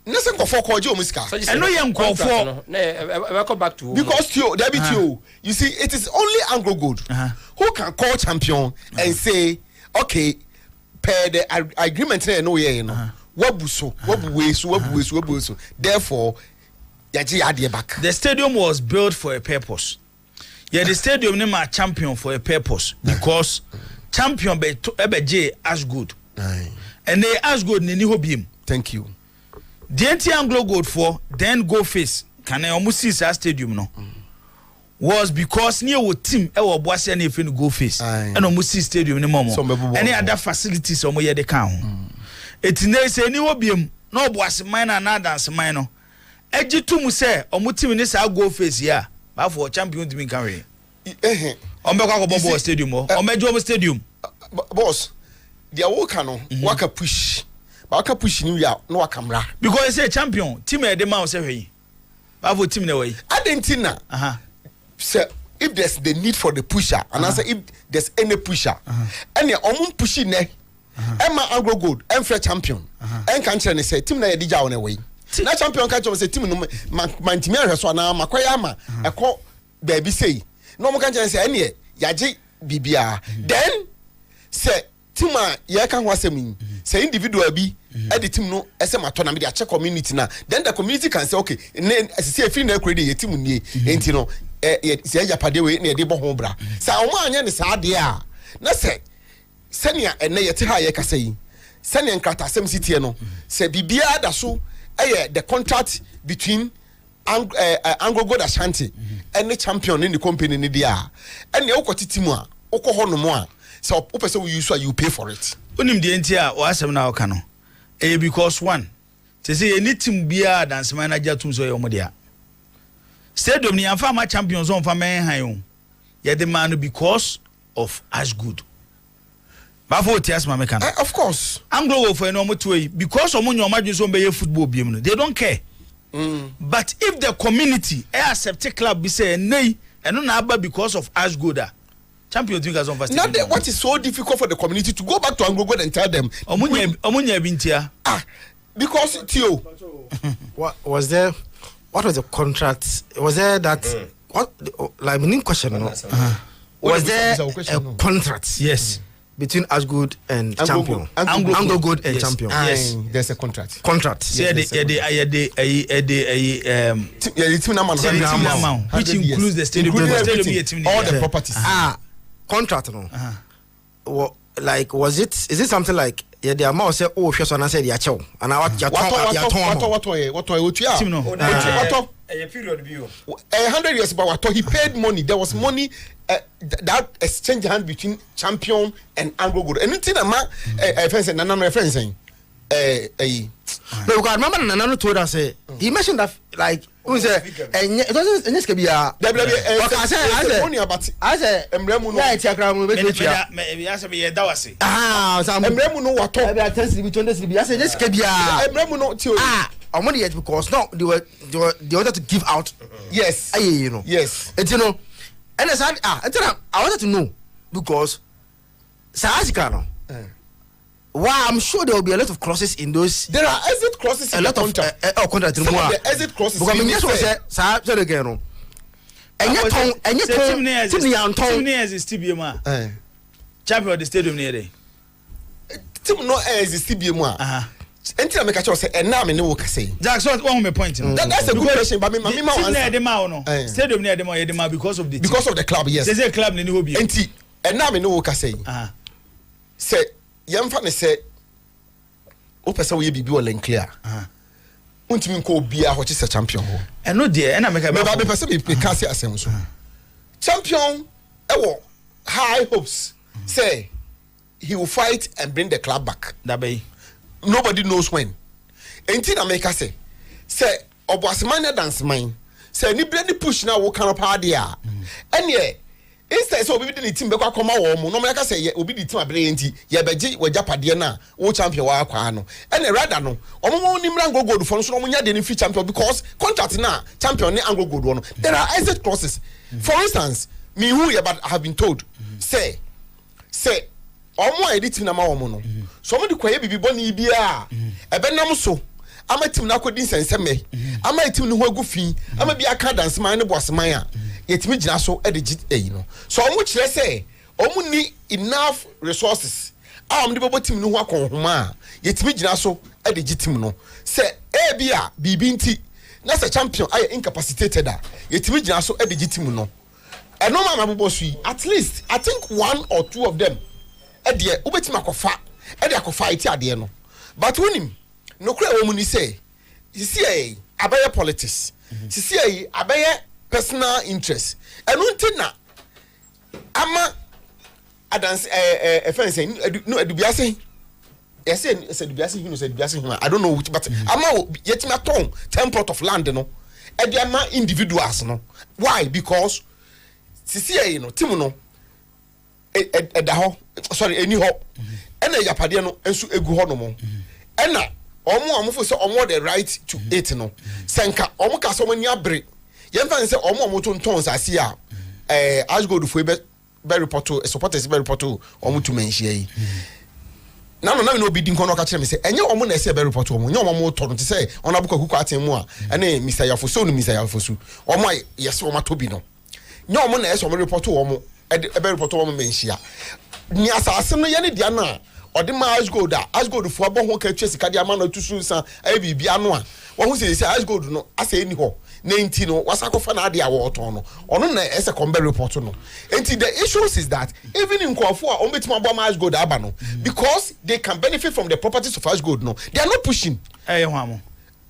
Nese nkofo ko je omuska. I know you nkofo. Na come back to because Theo, there be Theo. You see, it is only Anglo Gold who can call champion and say, okay, per the agreement no ye no. Wabuso, wabuwesu. Therefore, yaji adie back. The stadium was built for a purpose. Yeah, the stadium name a champion for a purpose because champion be J Ashgold. And they Ashgold ni hobim. Thank you. The Anglo Gold for then go face can I almost see that stadium no was because near what team I was bossy and if you go face and almost see stadium no more any other facilities or more the count. It's nice any obium no bossy mine and dance mine. Edgy to mu say or mutim in this I'll go face yeah but for champion to be carry Bobo Stadium or Major Stadium boss the Awokano waka push. But I push you out, no camera. Because I say champion, team at the mouse away. I vote team away. I didn't know. So if there's the need for the pusher, and I say if there's any pusher, and your own pushing ne, Emma Anglo Gold, and Fred champion, and can't say team na dija on away. Na champion can't say team no man team here so na makwayama. I call baby say no more can't say any yaji bibia. Then say team ya can wase mean. Say individual be the team no SM autonomy they check community now. Then the community can say okay, as say if na credit team nie enti no say yapade we na de bo ho bra. Say o ma anya ne sa de a. Na say senia ene yete ha ye kasa yi. Senia nkrata sem city no. Say bibia da so the contract between Anglo Gold Ashanti and the champion in the company ni dia. And the okoti team a okọ no mo a. So person we use you pay for it. Unim the entia o asem na oka no. Because one, they say any team bia dance manager tum so yomo dia. Stadium ni amfa ma champions on fa men han yo. Ye the man because of Ashgood. Bafo Tias Mamekan. Of course. Anglo for no way because of your imagine be football beam. They don't care. But if the community accept club be say nay and not because of Ashgood. Champion think as on first. Now what is so difficult for the community to go back to Anglo and tell them Omunya bintia. Because Theo. What was there? What was the contract? Was there that what like meaning question? No? Was there a contract? Yes. Between Ashgood and Champion. Anglo Good and Champion. Yes. There's a contract. Yeah, which includes the stadium. All the properties. Contract no. Like is it something like the amount say just when I said ya chow and I what period view 100 years but he paid money. There was money that exchange hand between Champion and Anglo Good. Anything a friend saying no friend saying no, because I remember Nana told us he mentioned that like who say it doesn't be a money about I said emremu no yeah tiakra me asa be da wase emremu no wato I be test between this be I said this can be emremu no tio money yet because no they wanted to give out yes you know yes and you know and I wanted to know because Sahasika no wow, I'm sure there will be a lot of clauses in those. There are exit clauses in the contract. Contract. Some of the exit clauses. Because I mean, yes, we say, sorry again. And yet, team near is still be ma. Champion of the stadium near there. Team no is still be ma. Until I make a choice, and now I know what I say. That's what one my point. That's a good question, but my mama near the mao no. Stadium near the mao because of the club. Yes. There's a club in the hobby. And now I know what I say. Say. Yamfa ne say o pese we bibi o len clear untimi nko bia ho chese champion ho eno de e na make ba be pese be ka se asem so champion ewo high hopes say he will fight and bring the club back that be nobody knows when enti na make say oboaseman na dance man say ni bre ni push na wo kan pa de a ene instead so obi di team be kwa koma wo mu no me ka say obi di team abere enti ye beji wajapade na wo champion wa akwa no ene rather no omo ni mra Anglo Gold for so no nya de ni free champion because contract na champion ni Anglo Gold no there are exit clauses for instance me who you but have been told say omo edit team na ma wo mu no so mo di kwaye bibi boni bia e be nam so ama team na kodi nsenseme ama team no ho agufi ama bia ka dance man ne boss man a yetimi gina so e de no so omo kire say omo ni enough resources de bobo team no ho akonhoma yetimi gina so e de team no say bia bibi nti na say champion ay incapacitated yetimi gina so e de team no e no ma bobo so at least I think one or two of them e de obetima akofa e de akofa iti ade no but wonim no kura omo ni say you see abaye politics you see abaye personal interest and untina ama adance offense no edubiase yes edubiase you know say edubiase I don't know which but ama yetima ton 10 plot of land no eduama individuals no why because sisi no team no edaho sorry eni ho ena yapade no ensu egu ho no mo ena omo amfo say omo the right to it no senka omo ka so mani abre yemfa say omo tonton sase a Ashgold fo be report supporters be report omo to mention yi na no bi din kono ka kire me say enye omo na say be report omo nye omo to no te say ona buka kuku aten mu a ene Mr. Yafoso no Mr. Yafoso omo yes omo to bi no nye omo na say omo report omo be report omo mention ni asase no ye ne dia na odi ma Ashgold fo abo ho ka twa sika dia ma na tusu san ai bibia no a wo ho say Ashgold no asa eni ho na enti no wasakofa na ade a wo to no ono na ese kombe report no enti the issues is that even in Kwafo a ombetima abo ma Ashgold aba no because they can benefit from the properties of Ashgold no they are not pushing hwamo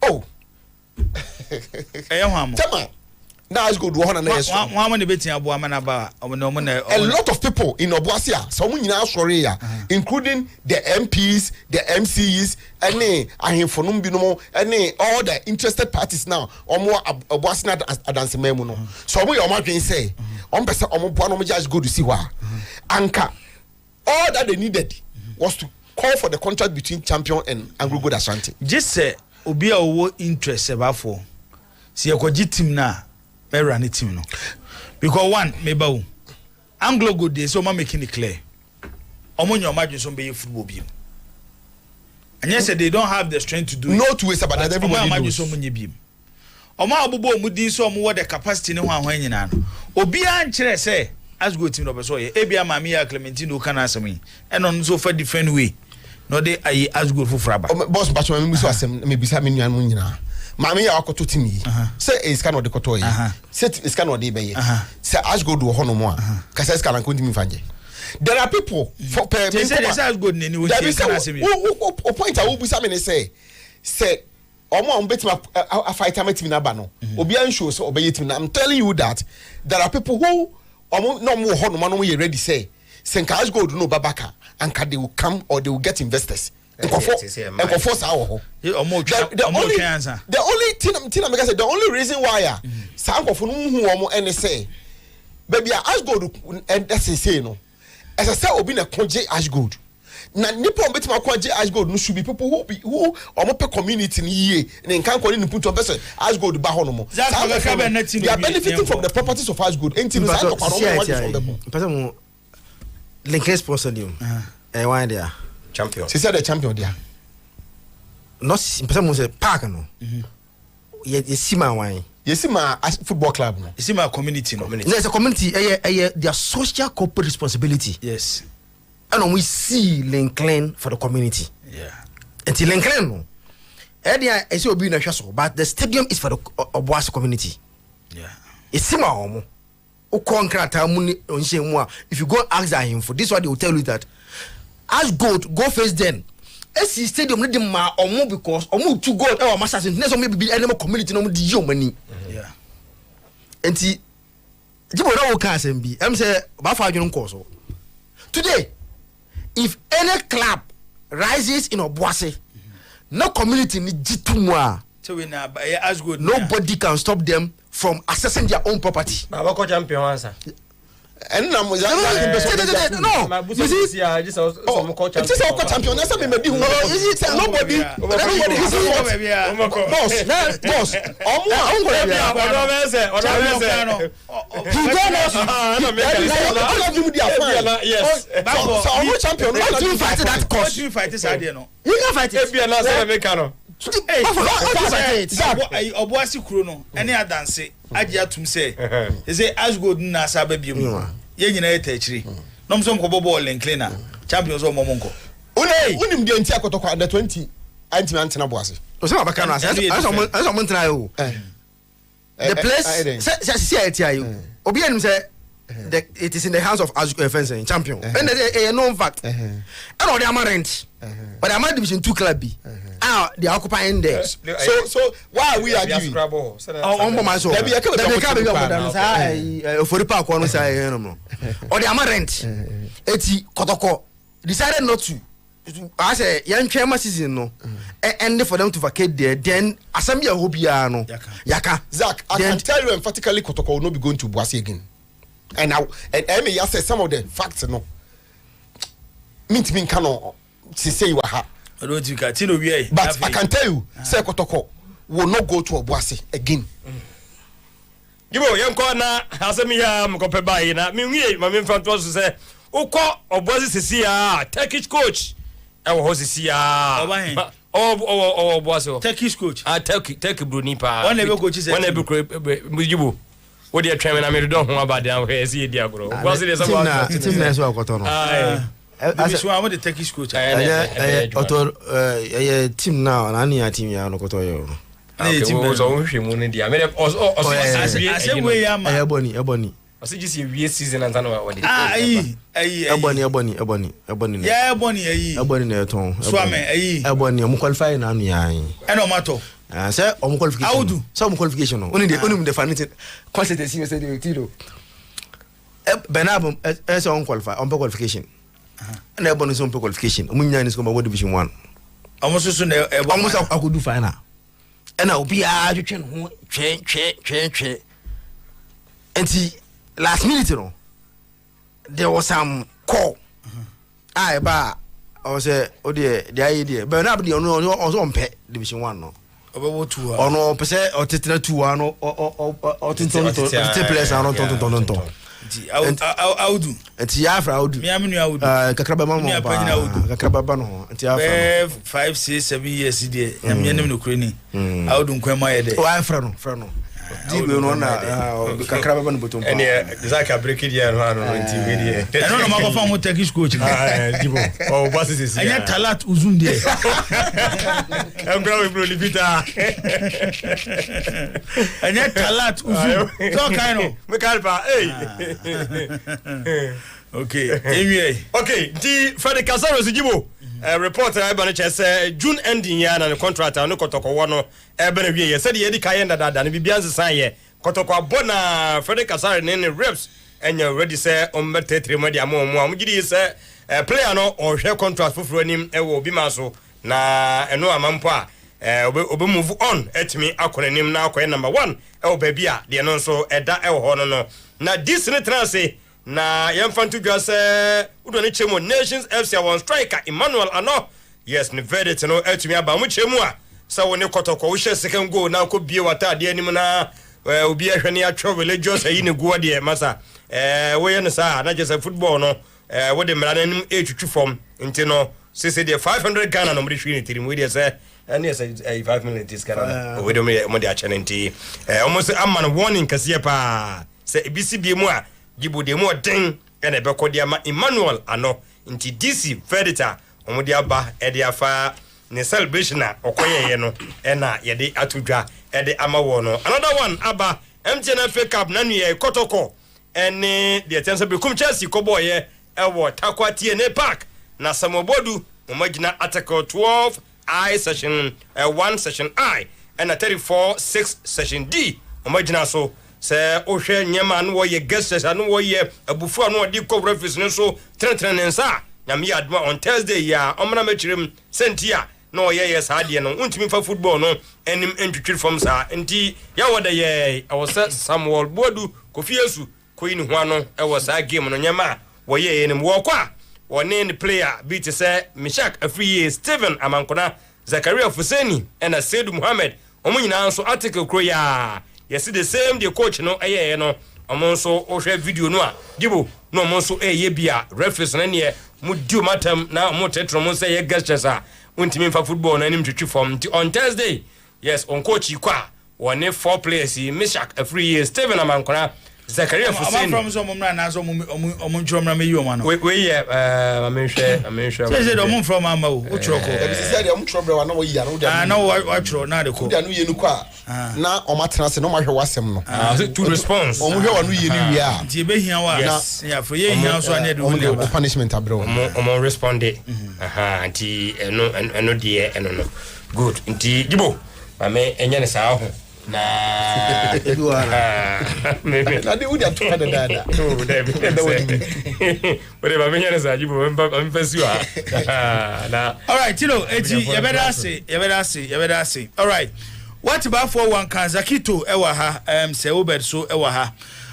oh hwamo tema na Ashgold wo na yeso hwamo ne betia abo ama na ba omo na a lot of people in Obuasia so mu nyina sorry ya including the MPs the MCs any ahemfonum binom any all the interested parties now omo Obuasia adanse memu no so omo ye omo dwen say omo pese omo boa no mo Ashgold si hwa Anka, all that they needed was to call for the contract between Champion and Anglo Gold Ashanti. Just say obi a wo interest about for. See a team na me run the team no. Because one meba Anglo Gold dey so ma making it clear. Omo your imagine some be football bi. And yes they don't have the strength to do no to waste about that everybody knows. So munye bi. Omo abubo omudi so omo the capacity ne ho ahwan nyina no. Obi an kire say as go team no be so ye. Ebia mama ya Clementino kana asemi. Eno no so for different way. No dey ayi as go for fraba. Boss batch me so asem me bisa me nuan mu nyina. Mama ya akoto team yi. Say is can the koto yi. Say is can the be yi. Say as go do ho no mo a. Ka say is can continue fanje. There are people for per me say as go ni we can asemi. O point a wo bisa me say omo betima a fight team na ba no. Obi an show so obey team na. I'm telling you that there are people who omo no mo ho no ma no ye ready say Senka's gold no babaka and they will come or they will get investors. The only thing I say the only reason why Sanko no and say baby as gold and that's say no as I say obi na konje as gold na nipa betima konje as gold no should be people who omo community ni ye and can call in put to vessel as gold ba ho no mo they are benefiting from the properties of as gold until person Linkers Prosodium. Why there? Champion. She said the champion there. Not person say park no. Yes, see my wine. Yes, see my football club no. You see my community no. There's a community. Their social corporate responsibility. Yes. And we see Lincoln for the community. Yeah. Until Lincoln no. I see obi na hwaso, but the stadium is for the Obuasi community. Yeah. It's see my home. If you go ask him for this, what they will tell you that as go face then. SC stadium need ma omo because omo to God our masters next maybe be any community no di yo money. Yeah. Enti jibo na wo kan sem bi em say ba fa adwon ko so. Today if any club rises in Obuasi no community ni jitu a as good nobody can stop them from accessing their own property. Baba champion answer. And no, you see, just champion. That's me be who. Nobody. Boss. Yes. So champion. You fight that cause. You fight this idea no. You can fight it. Obuasi kuro no ene adanse agi atum say say as good na sabe biom ye nyina eta chiri no so mko bobo Lincoln champions o momonko unim de nti akotokwa under 20 anti antina Obuasi o se abaka no asa mo ntra yo the place say eti obi anim say it is in the hands of fencing champion and a known fact and all the amarant but I'm division 2 club B they are occupying there so why are we arguing on my so they for the park one say no or the amarant eti kotoko decided not to I say young chairman season no and for them to vacate there then assembly hobia no yaka Zach I can tell you emphatically kotoko will not be going to Obuasi again. And now, and me, say some of the facts, no. Mint me cano, say you are. But I can tell you, say Kotoko will not go to Obuasi again. You know, young corner has a mia Mokope na me, my main front was to say, Oko Obuasi see Turkish coach. Our host is here. Oh, Obuasi. Turkish coach. Turkey Brunipa. One ever coaches, one ever with you. What do you try I don't know about them where see diagro. Was it about team as well got on. As one the Turkish coach. Team now and any team ya no koto. So we money dia. Me I say we am Ebony. I say just a season and what. Ebony. Yeah, Ebony na ton. Swame Ebony mo qualify na anu ya. Eno mato. Say qualification. How do? Some qualification no. Only the financial consistency say the tiro. Benabum is on qualify on qualification. And Ebony is on qualification. Umunya is come division 1. Almost so almost I could do final. And I'll be a train. And see last minute no. there was some call. I ba I say oh the idea but now the on pet division 1 no. About 2 ono pese o tetra 2 ano o tinton to place ano ton Audu. Enti afra audu. Me amenu audu. Kakraba mama. Kakraba ba no. Enti afra. 5 6 7 years there. Na me nem no kreni. Audu nkwema ye de. O afra no. Dibu no na kakraba ba no botom. Ene Zaka break it here no enti we there. Eno no makofa mo Turkish coach. Dibu. O basi sisi. Anya talat uzum there. Ambra we bro libita. Anya talat uzum. So kaino. Me kalpa. Hey. Okay. Anyway. Okay, the Freddy Casaro Sijibo. Reporter I bana say June ending ya na contract no kotoko wono e bana wie said ye di kayen dada na bibianse san ye kotoko abona Freddy Casaro ne reps enya ready say on betetre mo dia mo gidi say player no o hwe contract foforo anim e wo bi maso na eno amampo a obe move on etimi akonanim na akoye number 1 e wo ba bia de no so eda e wo ho no na this ne transe na yemfantu dwa se udo ne chemo Nations FC one striker Emmanuel Ano yes ne verdict no etumi aba mu chemu a sa woni kotoko wo hye second goal na ko bie wata de anim na obi ahwene atwa religious ayi ne go de masa wo ye no sa na just football no wo de mra nanim etwitwi form nti no sese de 500 Ghana no mri hwini tirim we de say and yes 5 million is Ghana we do mo de acha nti almost amman warning kase pa say BCB mu a Gibu de mo den ene be kodi ama Emmanuel Ano nti DC Fedita omudi aba e de afa ne celebration a okoye ye no ena ye de atudwa e de ama wo no another one aba MTN FA Cup nanu ye kotoko ene de tense be kum Chelsea kobo ye e wo Takwati ne park na Samobodu omagina article 12 I session 1 session I ena 34 6 session D omagina so se ohwe nyema no ye guests no ye abufu no di co reference no so tren nsa nyame adma on Thursday ya omna machirem sentia no ye yes ade no untimi fa football no enim entwitwir from sa nti ya woda ye awose Samuel Bodu Kofiesu koyin ho ano e wo sa game no nyema wo ye enim wo kwa woni ne player beat se Mishak Afriye Steven Amankona Zakaria Fuseni and Said Muhammad omunyina nso article kro ya yes the same the coach no aye no omonso ohwe video no a gibo no omonso eye bia reference na ne mu dio matam na mo tetro mo say ye gestures a untimi fa football na nim twitwi form on Thursday yes on coach kwa one 4 players Mishak Afriye Steven Amankona Zakaria Fuseni from so mumra na so omunchomra me yoma no we amenhwe say do from ama o uchroko e bi say de omunchomra wa na wo yi na na wa chro na de ko da no ye nu kwa na o matena se no ma hwe wasem no to response o mu hwe wa no ye ni wi a ti be hia wa ya for ye hia so ane de wo punishment abro o respond anti eno de eno no good nti gibo ame enya ne sa ho na maybe na de udi atoka da dada oh da whatever ame nya sa gibo am pesu na all right you know eti you better say all right what about for one Kanzakito ewa ha se obed so ewa ha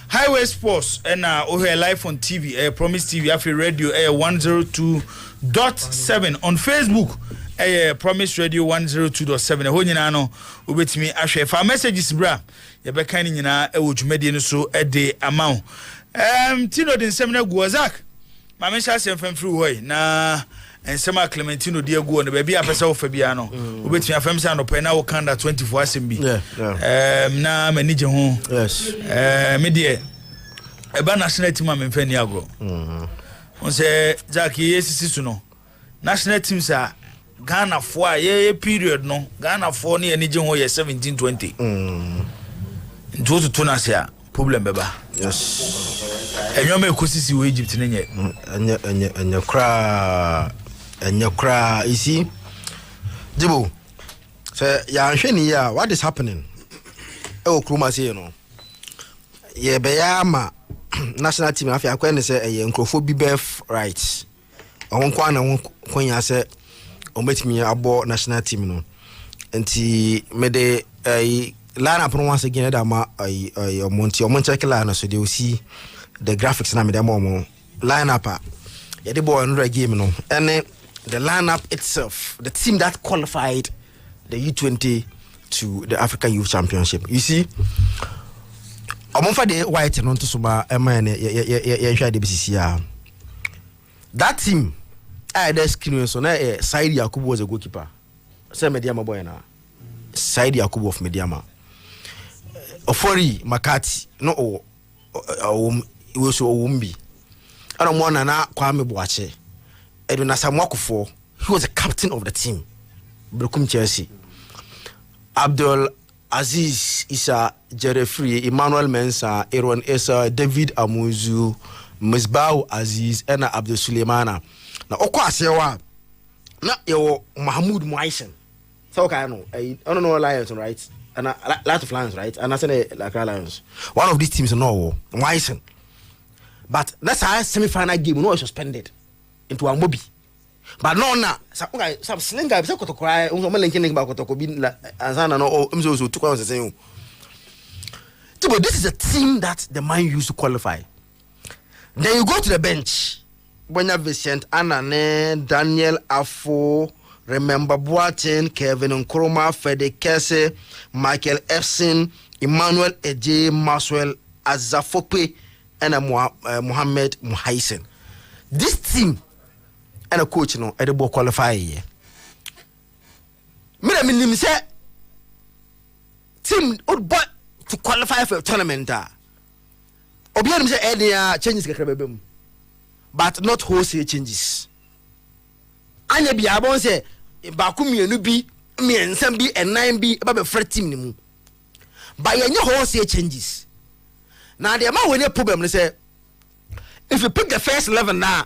Highway Sports and ohe live on TV Promise TV afi radio 102.7 on Facebook Promise Radio 102.7 ho nyina no obetimi ahwe fa messages bra ye be kan nyina e wo dwumade no so e de amount tino den semna guazak ma me sha sem fam free hoy na ensema Clementino de agu no ba bia pesa wo fa bia no obetimi afam sa no pe na wo kanda 24 asembi na manage ho yes me de e ba national team am mfa ni agro on se Jackie yesisi su no national team sa Ghana for a period no Ghana for ni enije ho ye 1720 nto to na sia problem beba yes enyo me kosisi wo Egypt ne nye enya kra isi dibo say ya hwe ni ya what is happening e okruma say no ye be ya ma national team afia akwa ne say ye nkrofo bi bef rights on kwa na konya say ometimi abo national team no enti me de line up once again da ma omonti check line so they will see the graphics na me dem omo lineup. Yeah, the boy in the game, no, and the lineup itself, the team that qualified the U20 to the African Youth Championship. You see, I'm for the white and on to Suba, that team, I had a screen so now Said Yakubu was a goalkeeper. Say Mediama boy now. Said Yakubu of Mediama. Ofori Makati, no, it was Owumbi. I don't want to Kwame Boache. Edwin Asamoah, he was the captain of the team. Brokum Chelsea. Abdul Aziz Isa, Jerefree, Emmanuel Mensah, Aaron Esa, David Amuzu, Misbah Aziz, and Abdul Suleimana. Now, Okwasewa, not your Mahmoud Moisen. So, I don't know Lions, right? And a lot of Lions, right? And I said, like Lions. One of these teams, no, Moisen. But that's our semi-final game. No, suspended into a movie. But no, some slinger. I'm to cry. I'm linking about to be Azana. No, I'm so 2 hours the same. This is a team that the man used to qualify. Then you go to the bench. Bonya Vincent, Anane, Daniel Afo, Remember Boateng, Kevin Nkrumah, Fede Kesse, Michael Efson, Emmanuel Eje, Maxwell Azafope, and Mohamed Muhaisen. This team and a coach, no, at the ball qualify. Me say team would but to qualify for a tournament. Obianim say any changes kakra, but not wholesale changes. Anya bi abon say ba ku mienu bi miensan bi and 9 bi ba be free team ni mu. But yenye wholesale changes. Now the amount when you problem they say if you pick the first 11 now,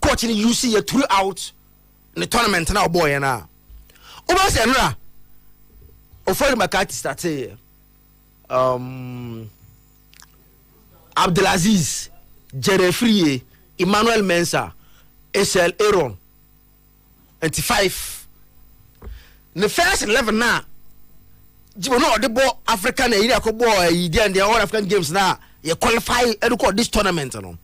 coach you see you throughout the tournament now boy now. Oba say nra Ofori Makati start say Abdulaziz, Jerefree, Emmanuel Mensah, SL Aaron 25. The first 11 now you know the ball African area ko ball and the all African games now you qualify this tournament no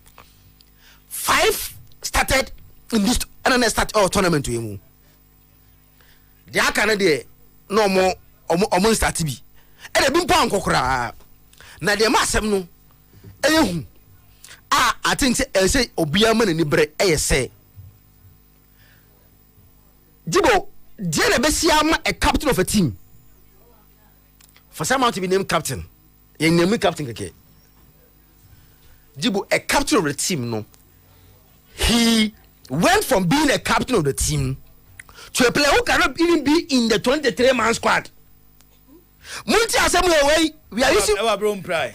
5 started in this and then start our tournament to him the akana there no more omo start bi e de bi mpo ankokora na de masem no ehu I think say obia man ni bre say Jibo dey na besia ma a captain of a team. For someone to be named captain, you name me captain keke. Jibo, a captain of the team, no. He went from being a captain of the team to a player who cannot even be in the 23-man squad. Multi assembly way, we are using on pride.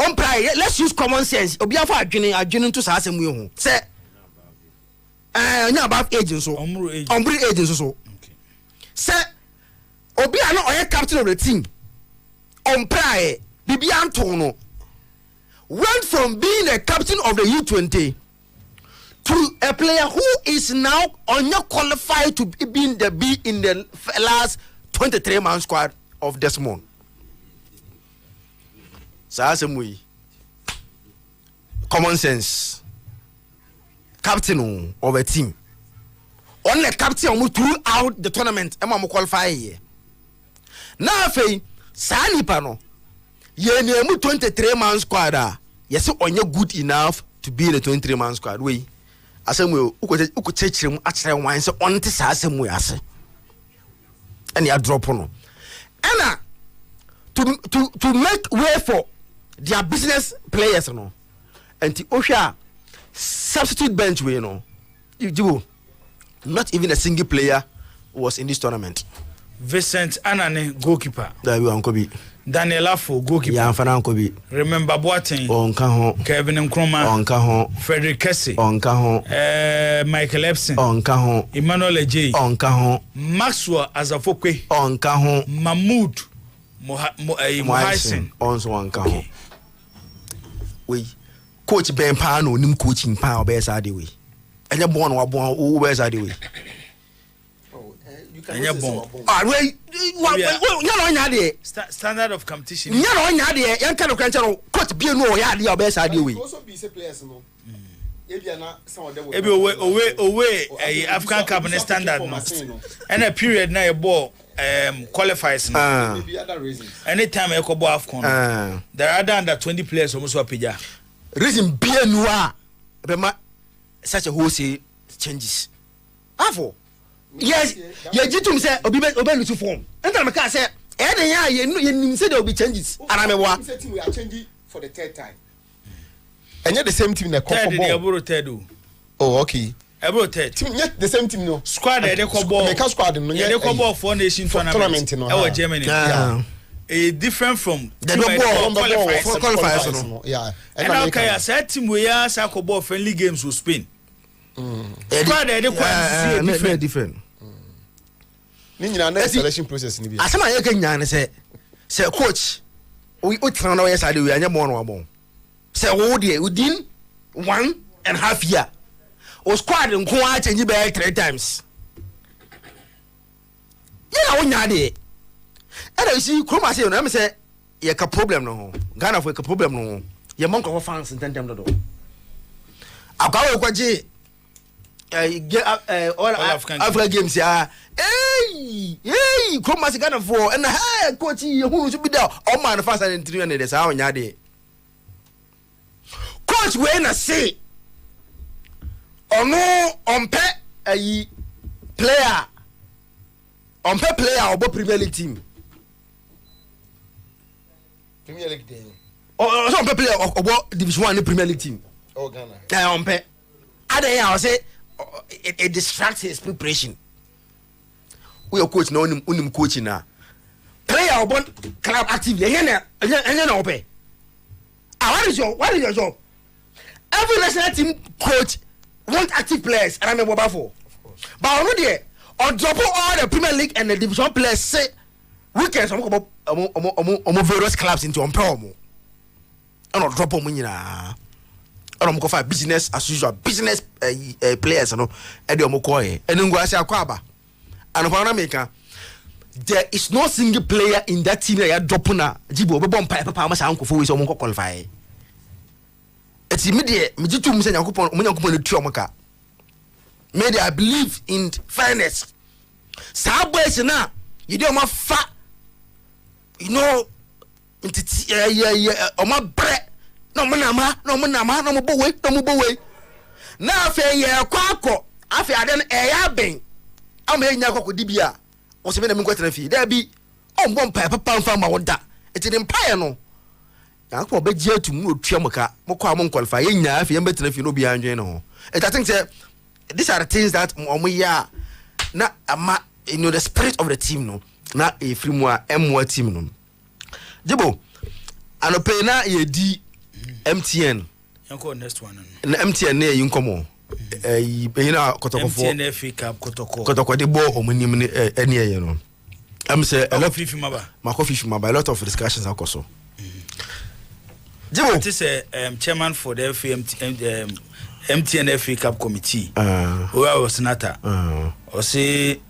Let's use common sense. Obiafa adwenen to sa assembly ho. Say above agents so. Ombre agents so. Say Obi are not a captain of the team. On prayer, Bibian Tono went from being a captain of the U20 to a player who is now qualified to be in the last 23-man squad of Desmond. So common sense. Captain of a team. Only captain throughout the tournament. I'm qualify here. Now, Sani pano, ye nemu 23-man squad. Yes, on you good enough to be in the 23-man squad. We, asem uko teach him actually wine so on this asem we ase. And you drop on. Anna to make way for their business players no. And the Osha substitute bench we you not even a single player was in this tournament. Vincent Anane goalkeeper. That we Unkobi. Daniel Afo goalkeeper. Yeah, Fana Unkobi. Remember Boateng. Onka ho. Kevin Nkrumah. Onka ho. Frederick Kesse. Onka ho. Michael Efson. Onka ho. Emmanuel Eje. Onka ho. Maxwell Azafope. Onka ho. Mahmoud Muhaisen. Also onka ho. We coach Ben Pano nim coaching pa obesa de we. Enya bon wa bon o obesa de we. Standard of competition. Also be say players no. ebi owe African Cup ne standard no and a period na e ball qualifiers no anytime e ko ball AFCON there are under 20 players almost apija reason bienua bema such a wholesale changes afo yes ye jitum say obi lutu form enter me ka say e ya ye nim say there will be changes ana me wa we are changing for the third time. And yet the same team in the third. Oh, okay. Third. Team yet the same team no. Squad they ball. Make squad no. They ball for nation tournament. Our Germany. A different from the qualifiers no. Yeah. And okay, I said team we are ball friendly games with Spain. Squad they quite different. Ni nyina na selection process ni bi. Asema ye kan nyane say coach we try na we side we anya mo no abon. Say wo dey within 1.5 year o squad nko a change by 3 times yeah wo nya dey and you see Kroma say no me say ye ka problem no ho Ghana for ka problem no ye man ko fans intentem do akawo kwaje all African games ya hey Kroma say Ghana for and hey coach ye hu so bi da o man fans and train dey say wo nya dey coach we na say ono onpe ayi player obo Premier League team oh so onpe player obo Division 1 Premier League team oh Ghana onpe ade ya say it distracts his preparation we your coach na unim coach na player obo club actively enya na ope what is your job? Every national team coach want active players and I'm a for. But already or drop all the Premier League and the Division players say weekends various clubs into Ompeomo. And drop them na. And go for business as usual business players no and the omokoye and then go as akwaba. And for America there is no single player in that team that you drop na jibo be bomb papa ma sa anko for we so mo qualify. It's immediate me jitu mse Yakupon omunyankopon etu omaka. Maybe I believe in fairness. Sa boys na you dey oma fa you know oma bre no mo bo we na afa ye kwakọ afa ade no ya ben ama enya kwakọ dibia o se me na me kwatena fi da bi o mbom papa mfa ma woda eti de mpae no akọ be gia tu mu otua maka mokọ am qualify nya afa yem betena fi no bia anwen no I think say these are the things that omoya na ama you know the spirit of the team no na e free mu a emwa team no jibo anope na ye di MTN yanko next one na MTN na yin komo na kotokofo MTN FA Cup kotoko de bo omunim ne ene ye no am say a lot of fifi maba a lot of discussions akoso jibo it is chairman for the MTN FA Cup committee who I was senator o say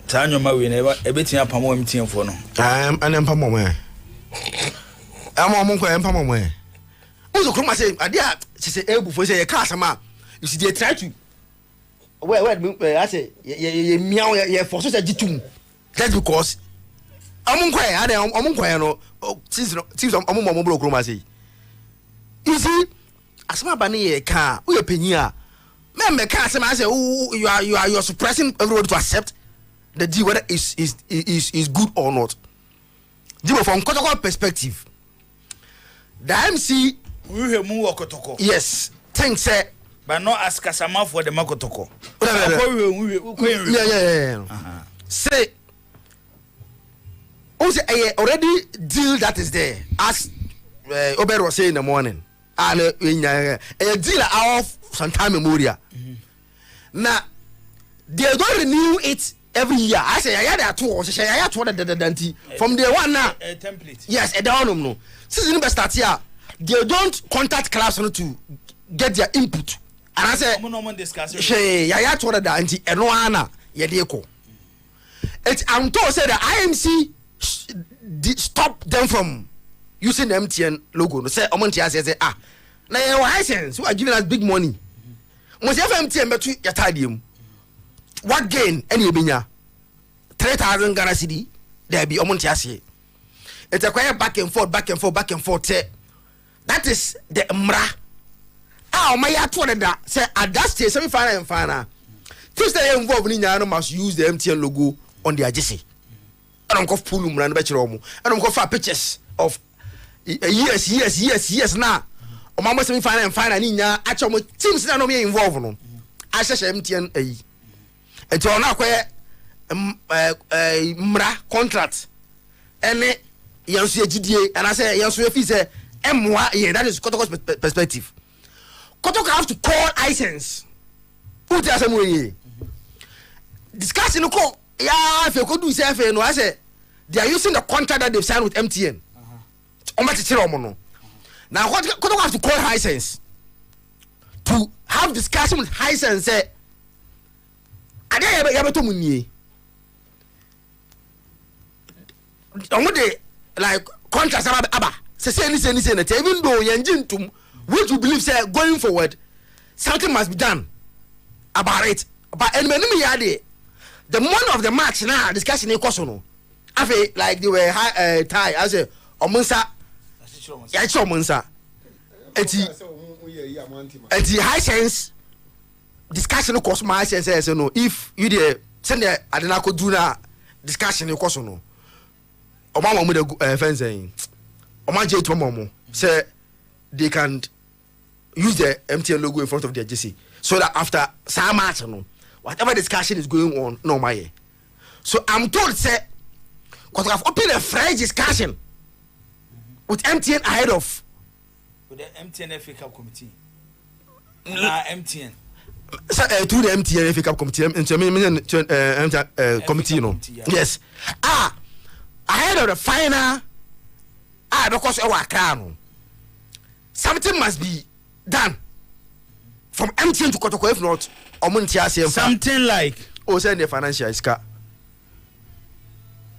tanyoma we never ebetin apamo MTN for no an empamo me amon ko empamo me Uzo Kroma say adia say ebu for say ka asama you see they try to where I say ye miao ye force say jitum that's because amon ko no since amon bro Kroma say you see asama ba ne ye ka we penyi a me ka asama say you are suppressing everybody to accept the deal whether is good or not. From Kotoko perspective, the MC we have moved Kotoko. Yes, thanks sir. But not ask Kasama for the Makotoko. Yeah. Say, also already deal that is there as Ober was saying in the morning, and a deal of some time memorial. Now they don't renew it every year. I say I had that two or say I had to the from the one now a template. Yes, a down no. Since the start here, they don't contact class to get their input. And I say say I had to the anti and no ana yedeko. It's I'm told say the IMC stop them from using the MTN logo. No say omonti say now your license who are giving us big money. Must MTN betu yatadium. What gain any binya? 3,000 Ghana cedi. There be omontiasi. It's a quiet back and forth. That is the mra. My told that say at that stage semi-final and final. Tuesday involved in Yano must use the MTN logo on their jersey. I don't go pull them and bet you I don't go for pictures of yes now. O mama semi-final and final in ya actually teams that no me involved no. I say MTN and to now where mra contract and yansu GDA and I say yansu if say MY that is Kotoko's perspective. Kotoko have to call license. Who tells them we discussing the call? Yeah, if you could do something, no, I say they are using the contract that they've signed with MTN. Now, what Kotoko have to call license to have discussion with license? Say, I didn't ever to me. Like contracts about say even though you're which you believe say going forward something must be done about it. But and the moment of the match now discussion in Kosono. I feel like they were tie as a omunsa. Yeah, it's omunsa. It's the high sense discussion of my sense says no. If you did send the Adenako Duna discussion in Kosono. Omama with the fence saying Omaje to Momo say they can use the MTN logo in front of their jersey so that after some match, whatever discussion is going on, no my. So I'm told say, because I've opened a fresh discussion with MTN ahead of with the MTN FA Cup committee. MTN. So, through the MTN FA Cup committee, committee, no. Yes. Ahead of the final. Because our crown. Something must be done from MTN to Kotoko. If not, something like send the financial iska.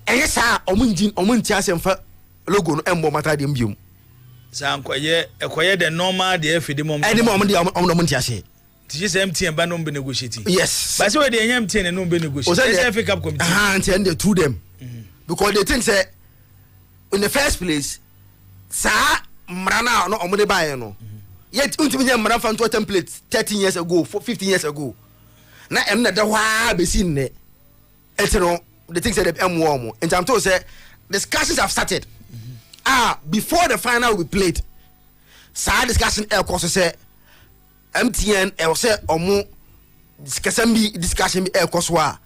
And yes, sir, Omuntias for logo no embo mata de mbium. Sankoye the normal the FD mom. Any moment the Omuntias. This MTN ba no be negotiating. Yes. But so the MTN no be negotiating. The FA Cup committee. And they through them. Because they think say in the first place sa mrana no omude bae no yet untimi nya mra fan to template 13 years ago 15 years ago na em na da wa be sin ne etero the things that em warm and I'm told say discussions have started before the final will be played sa discussion course say MTN say omo discussion be course wa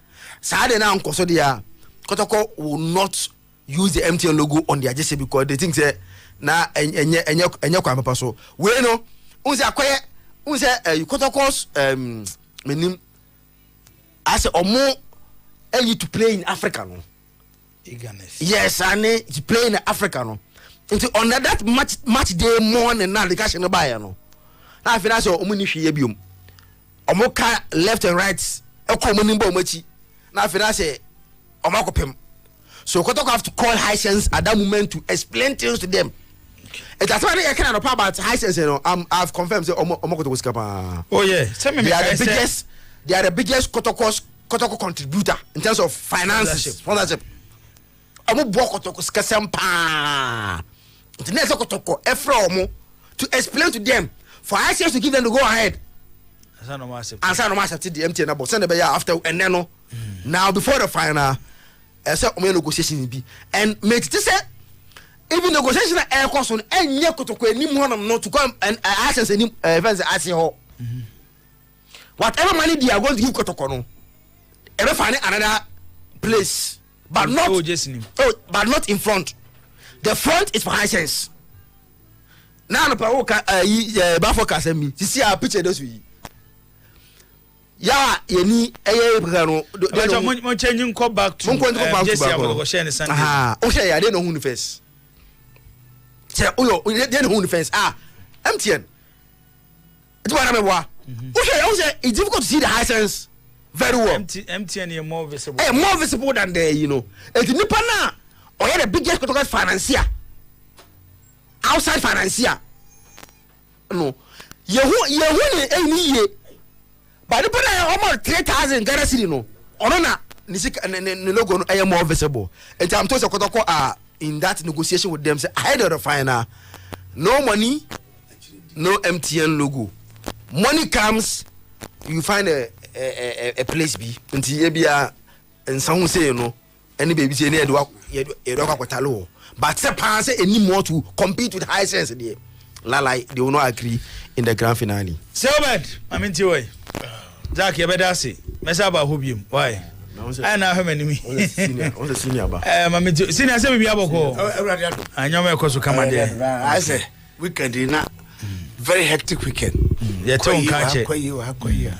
sa de na nkoso dia Kotoko will not use the MTN logo on their jersey because they think say na enye kwa papa so we no unse akoye unse Kotoko's menim as omo to play in Africa no eagerness yes and to play in Africa no into on that match day morning na the cash no buy no na fina so omo ni hwe biom omo ka left and right e ko omo ni ba omo chi na fina say omakopem. So Kotoko have to call Hisense at that moment to explain things to them. It's that's why I can't know about Hisense. You know, I've confirmed. Say Omokotoko is kapa. Oh yeah, they are the biggest Kotoko contributor in terms of finances. Sponsorship. Omo bo Kotoko skasempa. The next Kotoko Efro to explain to them for Hisense to give them to go ahead. And some accepted the MTN about send the after and then now before the final. Say negotiation be and make it say even negotiation air cost on any Kotoko any one not to come and access any events as whatever money they are going to give Kotoko no ever find another place but not but not in front. The front is for Hisense. Now no pa bafo kase mi see our picture those we yeah, yeni no. Mo changing go back to Jesse Aboko share ne Sunday. Okay, ya dey no hu first. Say dey no hu first. MTN. It's what I'm wa. Okay, it's difficult to see the Hisense very well. MTN is more visible. More visible than the It's nipa na or the biggest Kotoko financier. Outside financier. No. Ye any but the put almost 3,000 Ghana city no ono na ne logo no I more visible and I'm told Kotoko in that negotiation with them say ahead of the final no money no MTN logo money comes you find a place B until you be and some say you know any baby say near do but say pass any more to compete with high sense there Lala they will not agree in the grand finale. Selbert, I mean to way. Jack, you better say. Mesaba hobium. Why? I know how many me. Senior ba. Mami to senior say we be aboko. Anyoma ekoso kama there. I say weekend na very hectic weekend. Yeah, ton catch. Akoyi.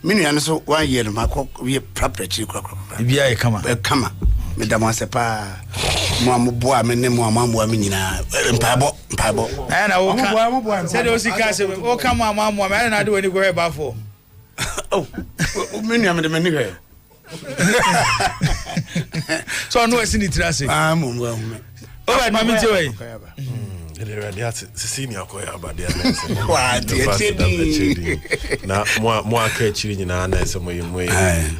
Minu ya so 1 year mako we property kwakwa. Bia e kama. Kama. Me da mo sepa mo amoboa me ne mo amamboa me nyina mpabo na wo ka say do sika say wo ka mo amamboa me na de wani go heba for oh me nua me de me ni go so no esi ni trase mo me o ba mami te we Ele senior koya abadia wa tie na mo aka chiri nyina na ese mo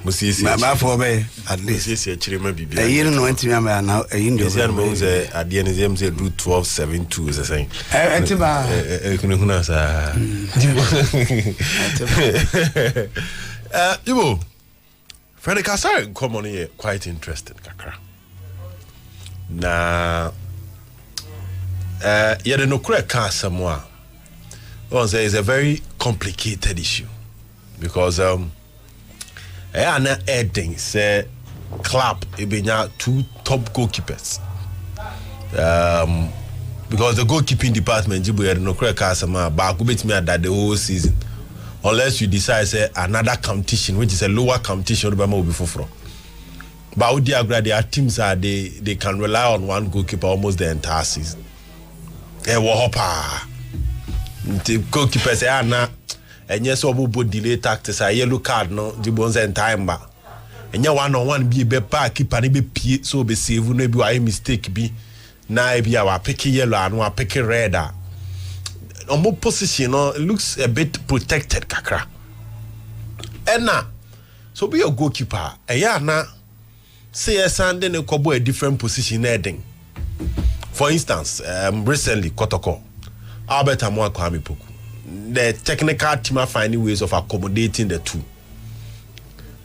musisi ma for be at least musisi chiri ma bibia e yin no ntimi ama na e yin do ze mo ze ade ne ze mo ze do 1272 ze sen entiba kuna sa Ibo Freddy Kasar come on here quite interesting kakra na yeah, the no correct somewhere. Say it's a very complicated issue because adding say club ibenya 2 top goalkeepers. Because the goalkeeping department Jibu had no correct somewhere back with me that the whole season. Unless you decide say another competition which is a lower competition will be for. But with their teams are they can rely on one goalkeeper almost the entire season. Hopa the goalkeeper say na enye so obo delay tactics a yellow card no the bones and time ba enye one on one be pa keeper ni be pie so be save no bi wa mistake bi na bi wa pick yellow and wa pick red omo position no looks a bit protected kakra ena so be your goalkeeper eya na say sande ne kobo a different position heading. For instance, recently, Kotoko, Albert Amwa Kwame Poku, the technical team are finding ways of accommodating the two.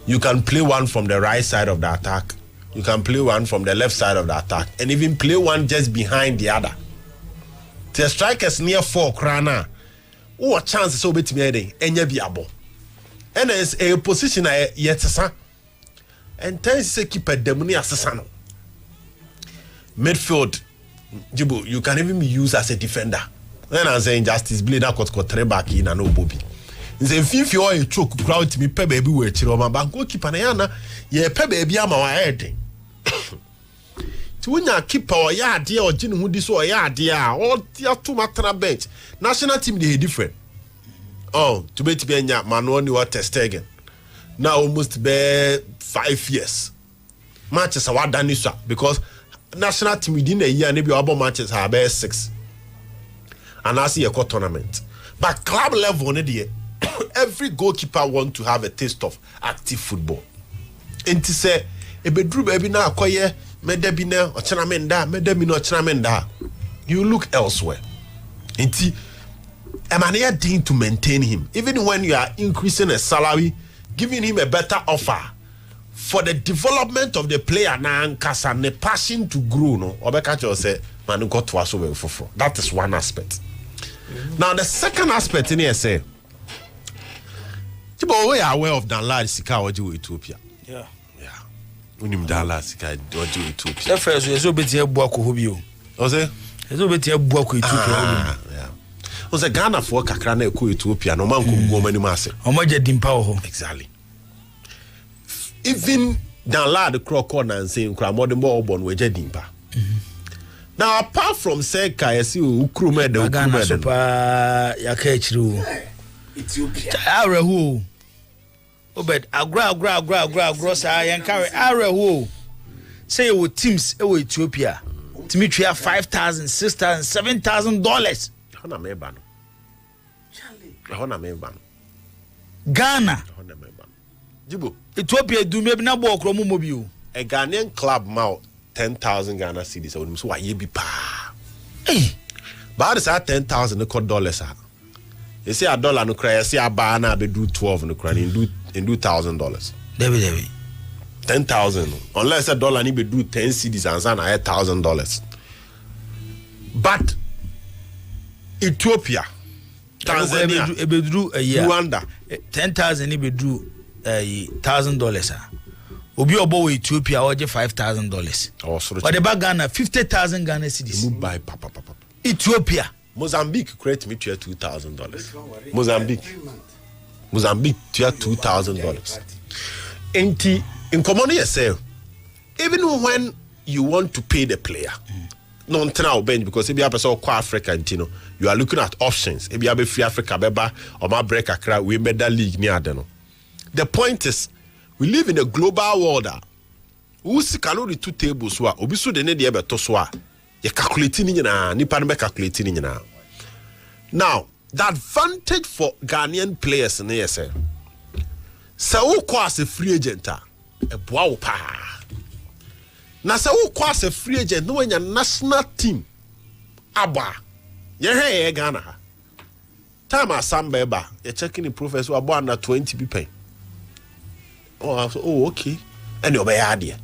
You can play one from the right side of the attack, you can play one from the left side of the attack, and even play one just behind the other. The strikers near 4 krana, who a chance so bit me and you be able. And there's a position yet, and ten se keeper demoni asesano. Midfield. Jibo, you can even be used as a defender. When I'm saying justice, blade that got 3 back in and no Bobby. In the fifth you are a choke crowd to me, pe baby, where Chiroma Banco keep an ayana, ye pe baby, I'm our head. To win your keeper or yard dear or Jin Woody so a yard dear, all dear 2 matana bench. National team, they different. Oh, to be Benya, Manuel, you are tested again. Now almost be 5 years. Matches are done this because national team within a year maybe our matches have 6 and I see a tournament but club level every goalkeeper want to have a taste of active football and to say a bedroom baby na akoye medebina ochanamenda medemino ochanamenda you look elsewhere and a man thing to maintain him even when you are increasing a salary giving him a better offer for the development of the player na nkasa ne passion to grow no obeka cho say man got to aso we foforo. That is one aspect. Now the second aspect in here say Tibo we are aware of Danlad Sika oji Ethiopia. Yeah. Unim Danlad Sika oji Ethiopia. The first we so beti ebu akọ bi o. O say so beti ebu akọ Ethiopia. Yeah. O say Ghana for kakra na ekọ Ethiopia no man ko go mani ma say. Omo je dimpa ho. Exactly. Even Danlad Crocon and saying Cramod more born with Jedimpa. Now, apart from say Kayasi Ukrumed, the Ghana Super Yakechru Ethiopia. Arahu. Obed, Agra, I and carry Arahu. Say with teams with Ethiopia. Dimitri $5,000, $6,000, $7,000. Hona Meban. Hona Meban. Ghana Jibo Ethiopia do maybe na bo okro mo bi o. A Ghanaian club ma 10,000 Ghana cedis so so why be pa. But it's at 10,000 dollars. You see a dollar no cry, you see a bar na be do 12 no cry in do $1,000. Debbie 10,000 unless a dollar ni be do 10 cedis and san $1,000. But Ethiopia, Tanzania, Rwanda, 10,000 ni be do $1,000. Obi obo Ethiopia oje $5,000. But the bag Ghana 50,000 Ghana cedis. Buy papa. Ethiopia. Mozambique create me to $2,000. Mozambique to $2,000. In common yourself, even when you want to pay the player, no now bench because if you have a so Africa, you are looking at options. If you have a free Africa, beba or my break a crowd, we made that league near them. The point is, we live in a global world. Who see cannot the 2 tables were obisu de ne de ebe to so a ye calculating nyina nipa no be calculating nyina. Now, the advantage for Ghanaian players in say wo kwa as a free agent e boa wo pa. Na se wo kwa as a free agent no nya national team aba. Ye he Ghana ha. Time asamba eba, ye checking the professor abo under 20 be pay. Oh, okay. And you idea.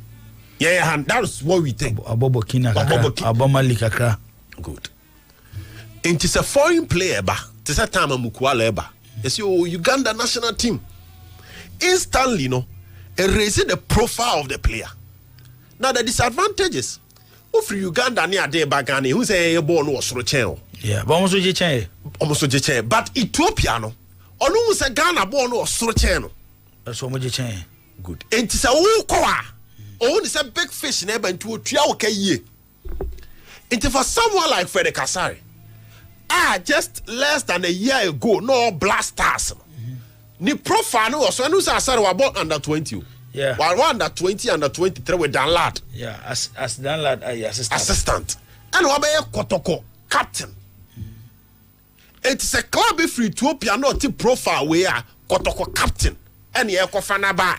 Yeah, and that's what we think. Abobo Kina Aboma Likakra. Good. And it's a foreign player, ba. It's a time Mukwala ba. You see, Uganda national team. Instantly, erasing the profile of the player. Now the disadvantages. Of Uganda near de Bagani, who say a born was channel. Yeah, but almost J. But Ethiopia, no. Almost a Ghana born was channel. That's what much change. Good. And it's a wokoa. Oh, it's a big fish in Eben to a 3 year. And for someone like Frederick Kasari, just less than a year ago, no blasters. Ni profile was when you said about under 20. Yeah. While under 20, under 23 with Dan Lad. Yeah, as Dan Lad, assistant. And Wabe Kotoko, captain. It's a club if Ethiopia not the profile where Kotoko captain. And ye kofana ba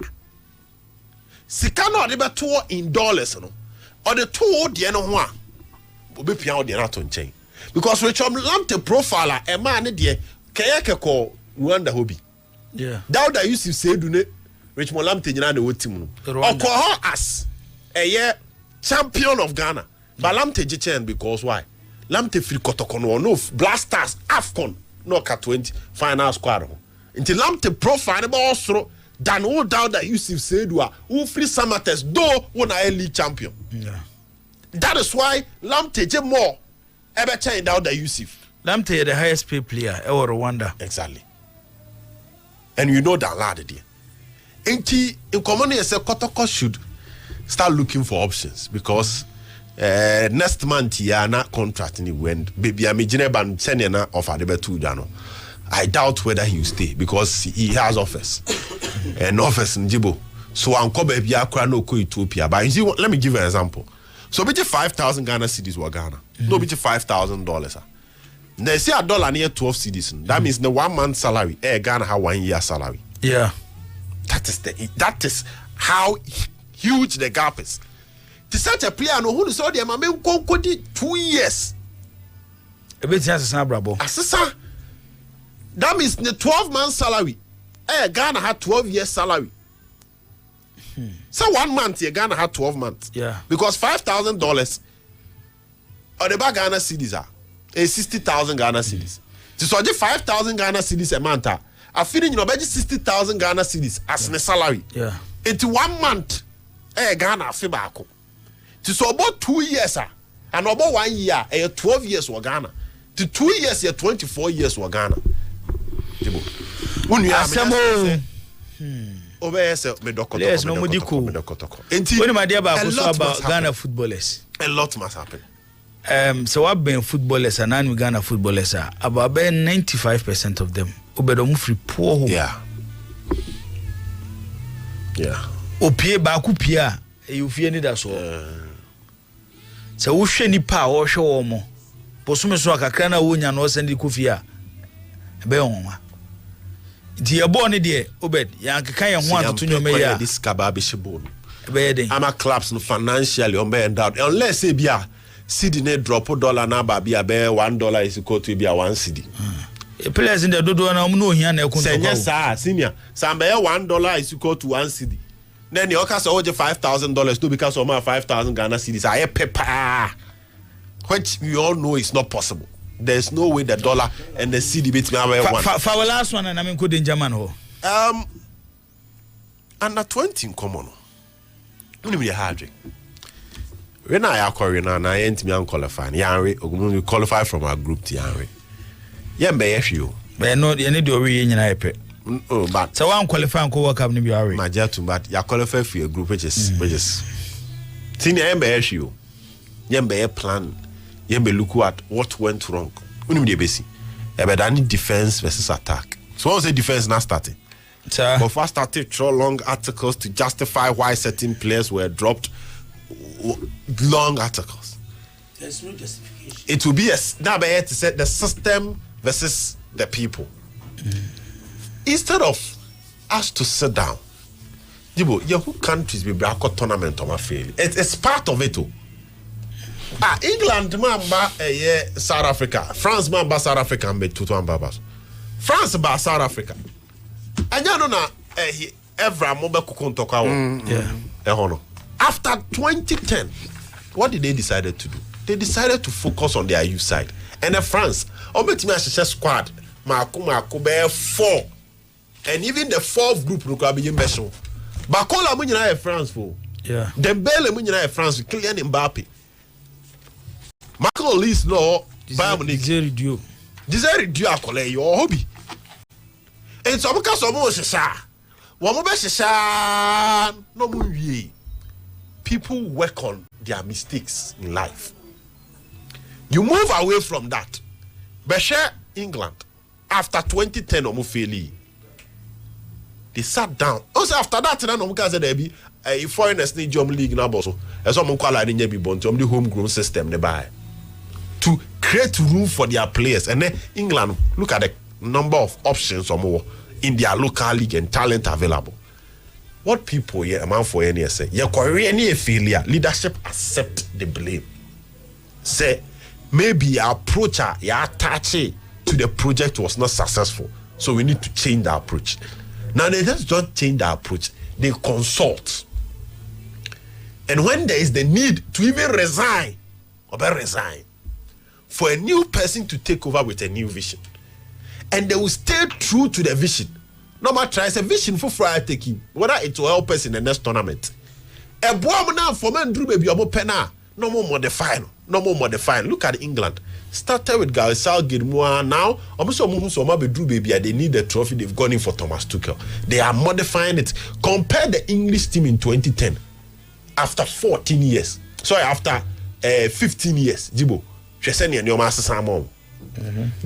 sika no de beto in dollars no or the two de no ho a obi pia o de na to nchen because we chom lamte profile e ma ne de kayeke ko Rwanda hobi yeah Dauda Yusuf Sedu ne Richmond lamte nyina na wotim no okoho as a champion of Ghana but lamte gichen because why lamte free kotoko no blasters AFCON no ka 20 final squad ho. Until lamte profile ba osoro than all doubt that Yusuf Sedua who free Samates though one a league champion. Yeah. That is why lamte je more ever change doubt that Yusuf. Lamte the highest paid player ever Rwanda. Exactly. And you know that lad there. In common say Kotoko should start looking for options because next month ya na contract ni when baby amejine ban send na offer the betu jano. I doubt whether he will stay because he has offers. And offers in Jibo. So Uncle Baby Akra no ko Ethiopia. But you see, let me give you an example. So between 5,000 Ghana cedis were Ghana. No between $5,000. They say a dollar near 12 cedis. That means the 1 month salary. Ghana have 1 year salary. Yeah. That is how huge the gap is. To such a player no who saw them I mean 2 years. A bit brabo. Assisa. That means the 12-month salary. Ghana had 12 years salary. So 1 month, Ghana had 12 months. Yeah. Because $5,000 or the back Ghana cedis are 60,000 Ghana cedis. So 5,000 Ghana cedis a month. I feel you know 60,000 Ghana cedis as a salary. Yeah. It's 1 month. Ghana fibako. So about 2 years and about 1 year 12 years for Ghana. To 2 years 24 years for Ghana. When you are players no mudiko. When my dear about Ghana footballers, a lot must happen. So I've been footballers and I'm Ghana footballers about 95% of them. Obedomu free poor. Yeah. Yeah. Opie baku pia you fear need that so. So wo hwe nipa wo hwe wo mo. Posume so akakra na wonya no send kofia. Be onwa. Di ye born there, Obed. Yankaka and one to your mayor. This Kababish bone. I'm a clubs no financially on bear endowed. Unless say be a Sydney drop $1 now, be a bear $1 is equal to be a 1 cedi. Players in the Dodo and no here. Yes, sir, senior. Some bear $1 is equal to 1 cedi. Then your cast over $5,000 too because of my 5,000 Ghana cedis. I paper, which we all know is not possible. There's no way the dollar and the cedi beats me away one. For our last one, and I mean, good in German ho. Under 20 in common. Only be hard. When I acquire now, I ain't me unqualified. Yanre, we qualify from our group to Yanre. Yambe you. But no, you need to read in iPad. But so I'm qualifying co work up in your my jet, but you qualify for your group, which is senior Yambe you. Yambe plan. Yambe look at what went wrong. Only be basic. Ebedani defense versus attack. So once the defense now started. But first started throw long articles to justify why certain players were dropped. Long articles. There's no justification. It will be now to say the system versus the people. Instead of us to sit down, your whole countries be a tournament on my fail. It's part of it too. England mamba South Africa, France mamba South Africa and be 2-1 babas. France ba South Africa. And you know na every mobile kukuntoka after 2010, what did they decide to do? They decided to focus on their youth side. And France, obetimi a squad, Marco be 4. And even the 4th group will be special. Bakola munyina France for. Yeah. Dembele munyina France, Kylian Mbappe. Marco Lis no Desire Dio akole your hobby. And some case of no people work on their mistakes in life. You move away from that. Beshe England after 2010 they sat down. Also after that there be a foreigners need German league now also. As some call it be born the homegrown system they buy to create room for their players. And then England look at the number of options or more in their local league and talent available. What people here amount for any say, your career any failure, leadership accept the blame. Say maybe your approach, your attach to the project was not successful, so we need to change the approach. Now they just don't change the approach; they consult. And when there is the need to even resign for a new person to take over with a new vision, and they will stay true to the vision. No matter it's a vision for Friday taking, whether it will help us in the next tournament. A boy now for men drew baby omo pena. No more modifying. Look at England. Started with Gareth Southgate now. Almost be drew baby. They need the trophy. They've gone in for Thomas Tuchel. They are modifying it. Compare the English team in 2010. After 14 years. Sorry, after 15 years. Jibo. Cheseni and your master Samon.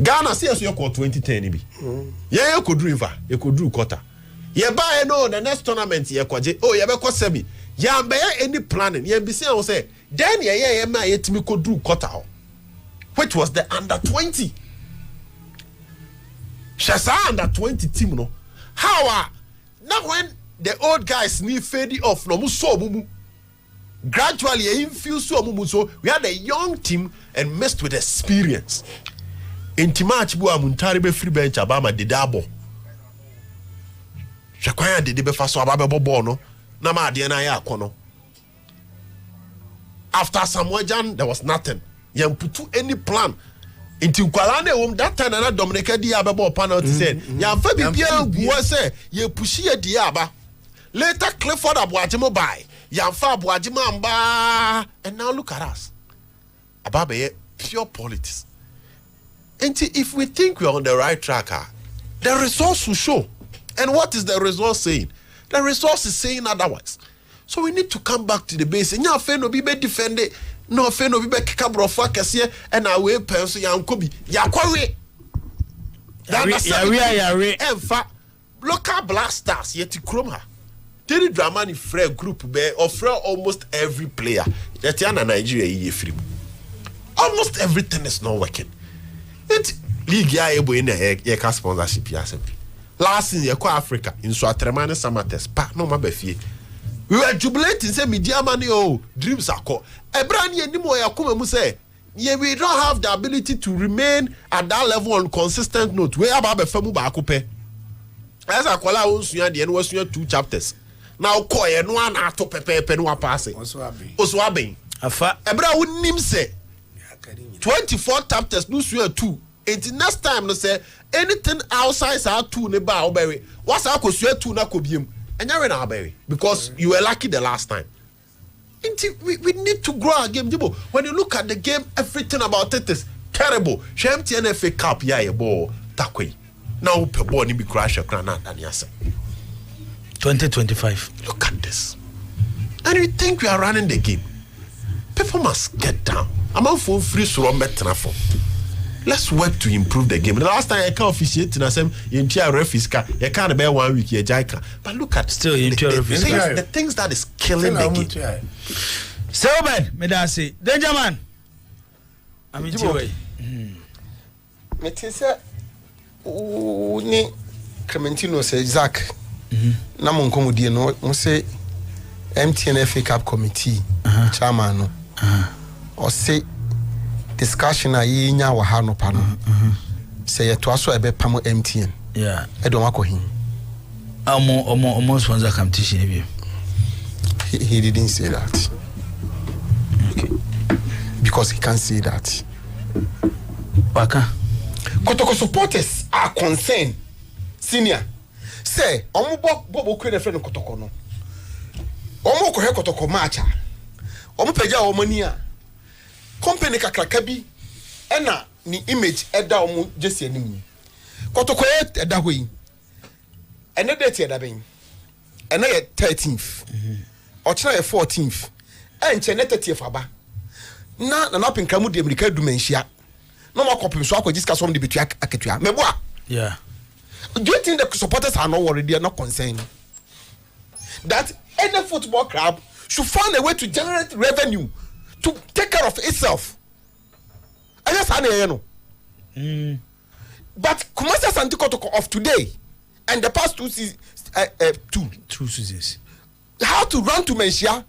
Ghana see us you 2010 be. Yeah, you could do you could do quarter. Yeah, buy no the next tournament you kwaje. Oh, you be semi. Yeah, be any planning. Yeah, be say say then yeah my yetimi could do quarter. Which was the under 20. Shasa under 20 team no. How now when the old guys need fade off no so mumu. Gradually infuse so mumu so we had a young team and messed with experience. Inti match bu amuntari be free bench abama didabo. Shakwanya dede be fa so ababe bobo no na ma ade na ya akono. After Samuel Jan there was nothing. Yam putu any plan. Inti kwala na that time na Dominica di abebo penalty said. Yam fa bibia guo say ye pushi ye di aba. Later Clifford Abuajimo buy. Yam fa Abuajimo amba and now look at us. Ababe pure politics. And if we think we're on the right track, the results will show. And what is the result saying? The results is saying otherwise. So we need to come back to the basics. Nya fe no bi be defend it. No fe no bi be kika brofo akese and away penso yankobi. Yakwawe. Yare. Emfa local blasters yet chrome her. Terry Dramani free group be offer almost every player. That yana Nigeria ye free. Almost everything is not working. It league ya able in a sponsorship ya. last season you Africa in Swatremane Samates pa no mabefie we were jubilating say media money dreams are called Ebran ye nimo yakuma mu say yeah, we don't have the ability to remain at that level on consistent note. We have a famu ba akupe. As I call out the end was 2 chapters. Now call no one ato pepe no pass it. Oswabe. Afa Ebra would nim say 24 chapters no 2. It's next time no say anything outside our 2 ne ba obere. What's our 2 na kobium. And you're na obere because you were lucky the last time. We need to grow our game. When you look at the game, everything about it is terrible. MTN FA Cup, yeah, ball that way. Now, per ball, be crash a granite and yes. 2025. Look at this. And you think we are running the game? People must get down. I'm out for free so I'm better for. Let's work to improve the game. The last time I can't officiate, I said, you can't bear 1 week, but look at still the things that is killing the game. So bad, me da say, danger man. I'm in way. Me say, ni Clementino say Zach. Na mon komodie no, mo say MTN FA Cup committee chairman no. O say discussion a yinya wa ha no pa no. Say ye to aso ebe pam MTN. Yeah. E do makọ hin. Omo sponsor competition e bi. He didn't say that. Okay. Because he can't say that. Waka. Kotoko supporters are concerned. Senior. Say, omo bobo kwe friend Kotoko no. Omo ko he Kotoko matcha. Omo peja omo ni a. Company kakraka bi ena ni image eda omo jesi anim. Kotoko eda ho yi. Ene date eda ben. Ene ye 13th. Ochina ye 14th. Enche ne 30th aba. Na pinka mu de America du menhia. No more copy so akwa some de betua aketua. Meboa. Yeah. Do you think the supporters are not worried? They are not concerned that any football club should find a way to generate revenue to take care of itself. I just know. But Kumasi Asante Kotoko of today and the past 2 seasons, 2 seasons, how to run to Menchia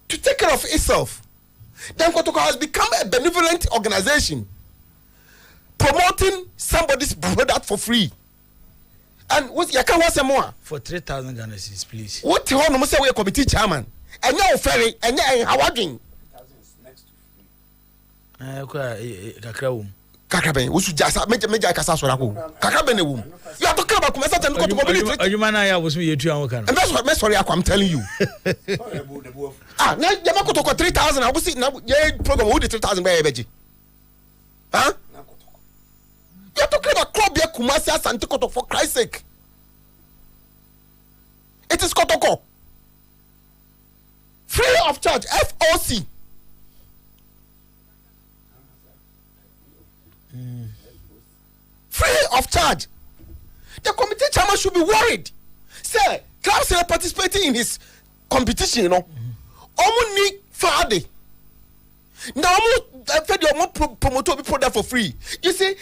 to take care of itself. Then Kotoko has become a benevolent organization promoting somebody's product for free. And what you can want some more for 3,000 Ghana cedis, please. What you want to say we a committee chairman? And you ferry and you how again? Kakaben, we should just make a casa so Kakaben. You are talking about Kumasa and Kotoko. You man, I was me, you and that's what sorry I'm telling you. Ah, now Yamakotoko 3,000. I will see now. Yeah, program who the 3,000 by Beji. Huh? You're talking about club here, Kumasi Asante Kotoko, for Christ's sake. It is Kotoko. Free of charge, FOC. Free of charge. The committee chairman should be worried. Say, clubs are participating in his competition, you know. Omu ni Friday. Now, omu promoter be put that for free. You see,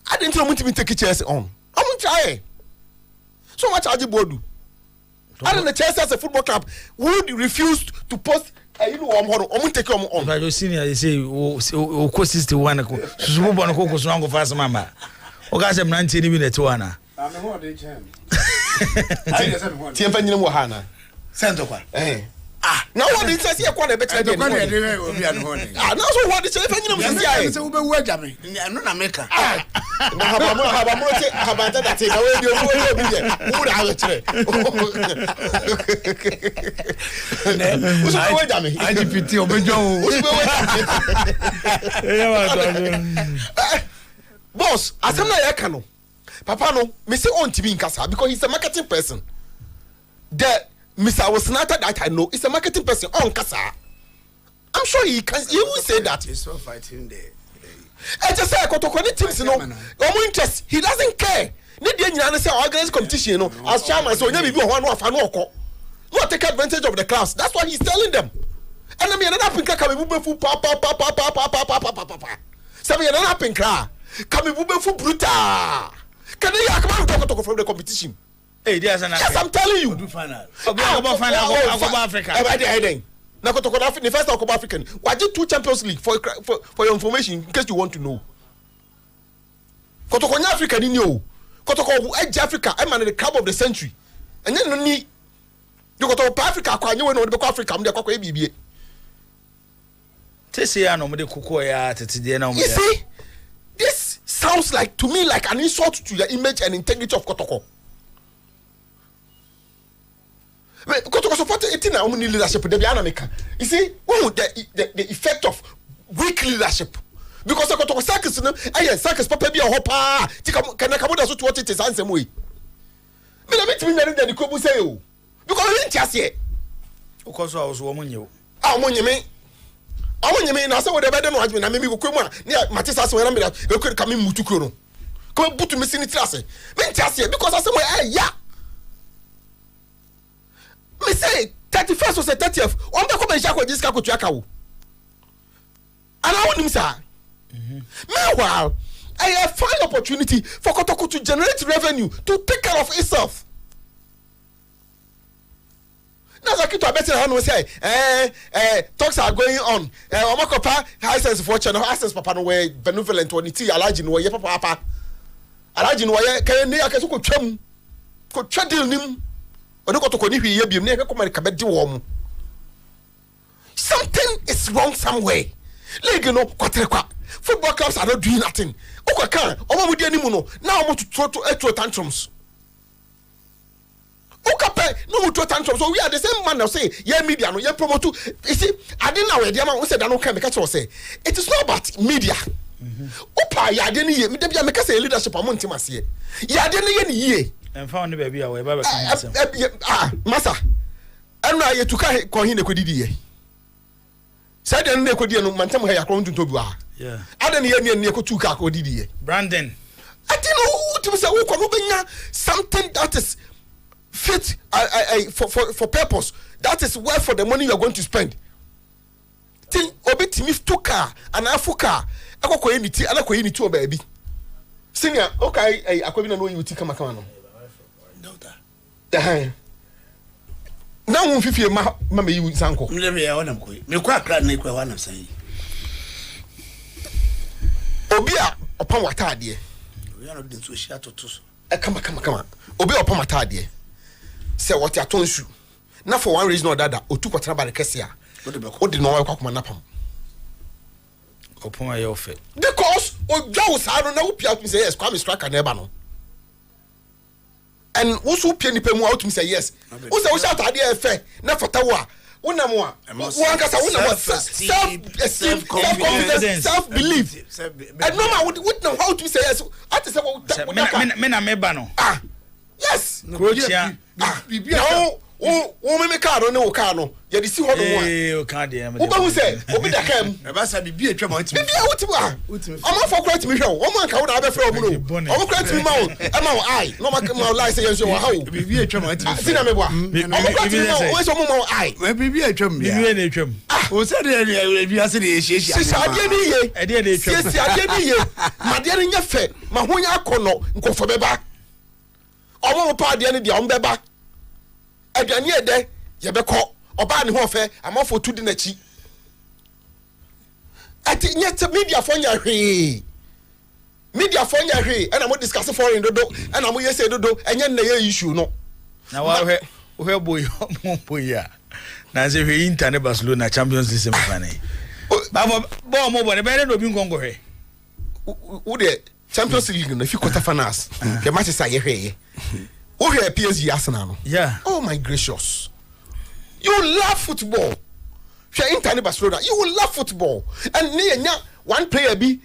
I didn't know to take chairs on. I'm trying. So much charge board. I don't know chairs as a football club would refuse to post. You know, I'm take on. But you senior, you say, o cost 61. Susubu on Coco Swango fast mama. Ogas am 90 minutes one. I'm the one they jam. Tiempanyin Mohana. Sentokwa. Now what it says here quite a better than now so what it says if you will work at me. I'm not America. Boss, as I'm not a Papa no, me say on TV in Casa because he's a marketing person. Mr. Wasnata that I know is a marketing person on Casa. I'm sure he will say that. He's so fighting there. I just say Kotoko teams, you know, no interest. He doesn't care. Need the say organize competition, you know, as chairman, so maybe you want not take advantage of the class. That's what he's telling them. And I mean, another pink can be moving for Some another pink car can be moving for brutal. Can they come from the competition? Hey, yes, I'm telling you. Final. Africa. Now, the first Copa African. Why did 2 Champions League for your information in case you want to know? Kotoko Africa ni yo. Kotoko Edge Africa. I'm the club of the century. And then no need. You got to Africa. You know the Africa. I'm the Coco ABB. You see, this sounds like to me like an insult to the image and integrity of Kotoko. Kotoko support it in our leadership. You see, the effect of weak leadership. Because Kotoko circus, circus papa be a hopper. Can I come out to what it is answer way? But I mean to me that the Kobu say you. Because I didn't just say. Because I was woman you. I want you mean. I want you mean I saw what the better no husband. I mean we come near Matisa when I'm there. You could come in Mutukuro. Come put to me in the class. Men just say because I said yeah. Me say 31st or 30th. On the come and shako this kako tuakawo. And I want him sir. Meanwhile, I have fine opportunity for Kotoko to generate revenue to take care of itself. Now I keep to better hand say talks are going on. Omakopa license for channel access papa no way benevolent one ti alaji no ye papa. Alaji no ye kan ne akaso ko twam. Ko twadil nim. Ono Kotoko ni hwi ye biem ne ko man ka bedi wo mu. Something is wrong somewhere. League no kwatekwa. Football clubs are not doing nothing. Okay, can Omo mudi ani mu no. Now Omo to throw tantrums. Okay, no mu throw tantrums. So we are the same man now say, yeah media no, yeah promote. You see, I didn't know where the man said that no can make us say. It is not about media. Opa ya de ni ye, me dey make say leadership among team ase. Ya de ni ye ni ye. And found the baby away baba masa. Enra ye tuka ko hin ne kodidi ye. Said the ne kodidi no mantem ha yakron tuntobi wa. Yeah. Adan ye ne ko tuka ko didi ye. Brandon. I don't know to say we ko benya something that is fit for purpose. That is worth for the money you are going to spend. Tin obetimi tuka anafuka akoko ye niti anako ye niti o baby. Senior okay akobi na no you tika maka no. Na won fifie ma me yi sanko. Me ya wonam koyi. Me kwa kra na ikwa wanam san yi. Obi a opam watade. We are not den so shia toto so. Kama. Obi a opam watade. Say what ya tonsu. Na for one reason or that otu kwatra ba rekese a. O de no wa kwakoma napam. Opam ayo fe. Because ojo sa no na wo pia say yes, Kwame striker na eba no. And also pay ni pemu out me say yes. Who say we shout ade e fe na fata wo a. Wona mo a. Won kasa wona self belief. And no man would know how to say yes. At say me na meba no. Ah. Yes. Croatia. No. O me car no wo car no. Ye di si ho no mo a. O car dey. Wo ba hu say obi da kam. E ba sa bibia atwa ma ntimi. Bibia wotimi a. Omo for kwat mi hwe o. Omo anka wo na be frɛ omo no. Omo kwat mi ma o. E ma o ai. No ma lie say yes wo ha o. Bibia atwa ma ntimi. Sina me boa. Omo kwat mi ma o. We so omo ma o ai. Bibia atwa mi. Bibia na atwa mi. O se de bibia se de ehie. Si ade ni ye. Ade na atwa mi. Si ade ni ye. Ma de ni nya fe. Ma ho nya akono nkofo beba. Omo mo pa ade ni dia omo beba. Aduane ede ye beko. Oba ni ho fe amafo tu di na chi. Ati nyete media for nya hwe. Media for nya hwe e na mo discuss foreign dodo e na mo yese dodo enye na ye issue no. Na wa hwe boy mo boy ya. Na se hwe Inter ne Barcelona Champions League semi-final. Baba bo mo bo ne be no bi ngongo hwe. Wo de Champions League no fi quarter finals. The match is ye hwe. Wo hwe PSG Arsenal no. Yeah. Oh my gracious. You love football. If you're Inter Barcelona, you will love football. And near one player be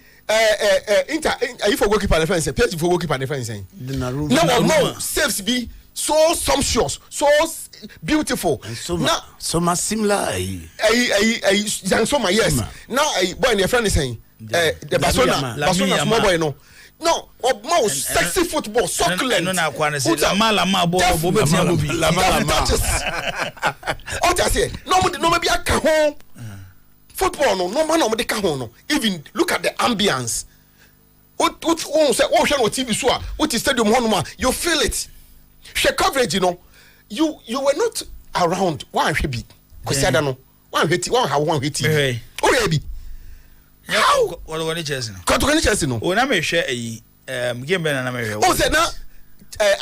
Inter if for goalkeeper defense, PSG for goalkeeper defense. No, saves be so sumptuous, so beautiful. And so much similar. Yes. Now boy your friend is saying the Barcelona small boy no. No, more sexy football, succulent. No, lama bo oh, just say no, maybe I can home. Football no man no ka home no. Even look at the ambience. What say oh share TV so what is stadium honoma you feel it. Share coverage you were not around one be because I don't know one hit one how one hit oh be how what ni Chelsea no o na me hwe game na me hwe oh say na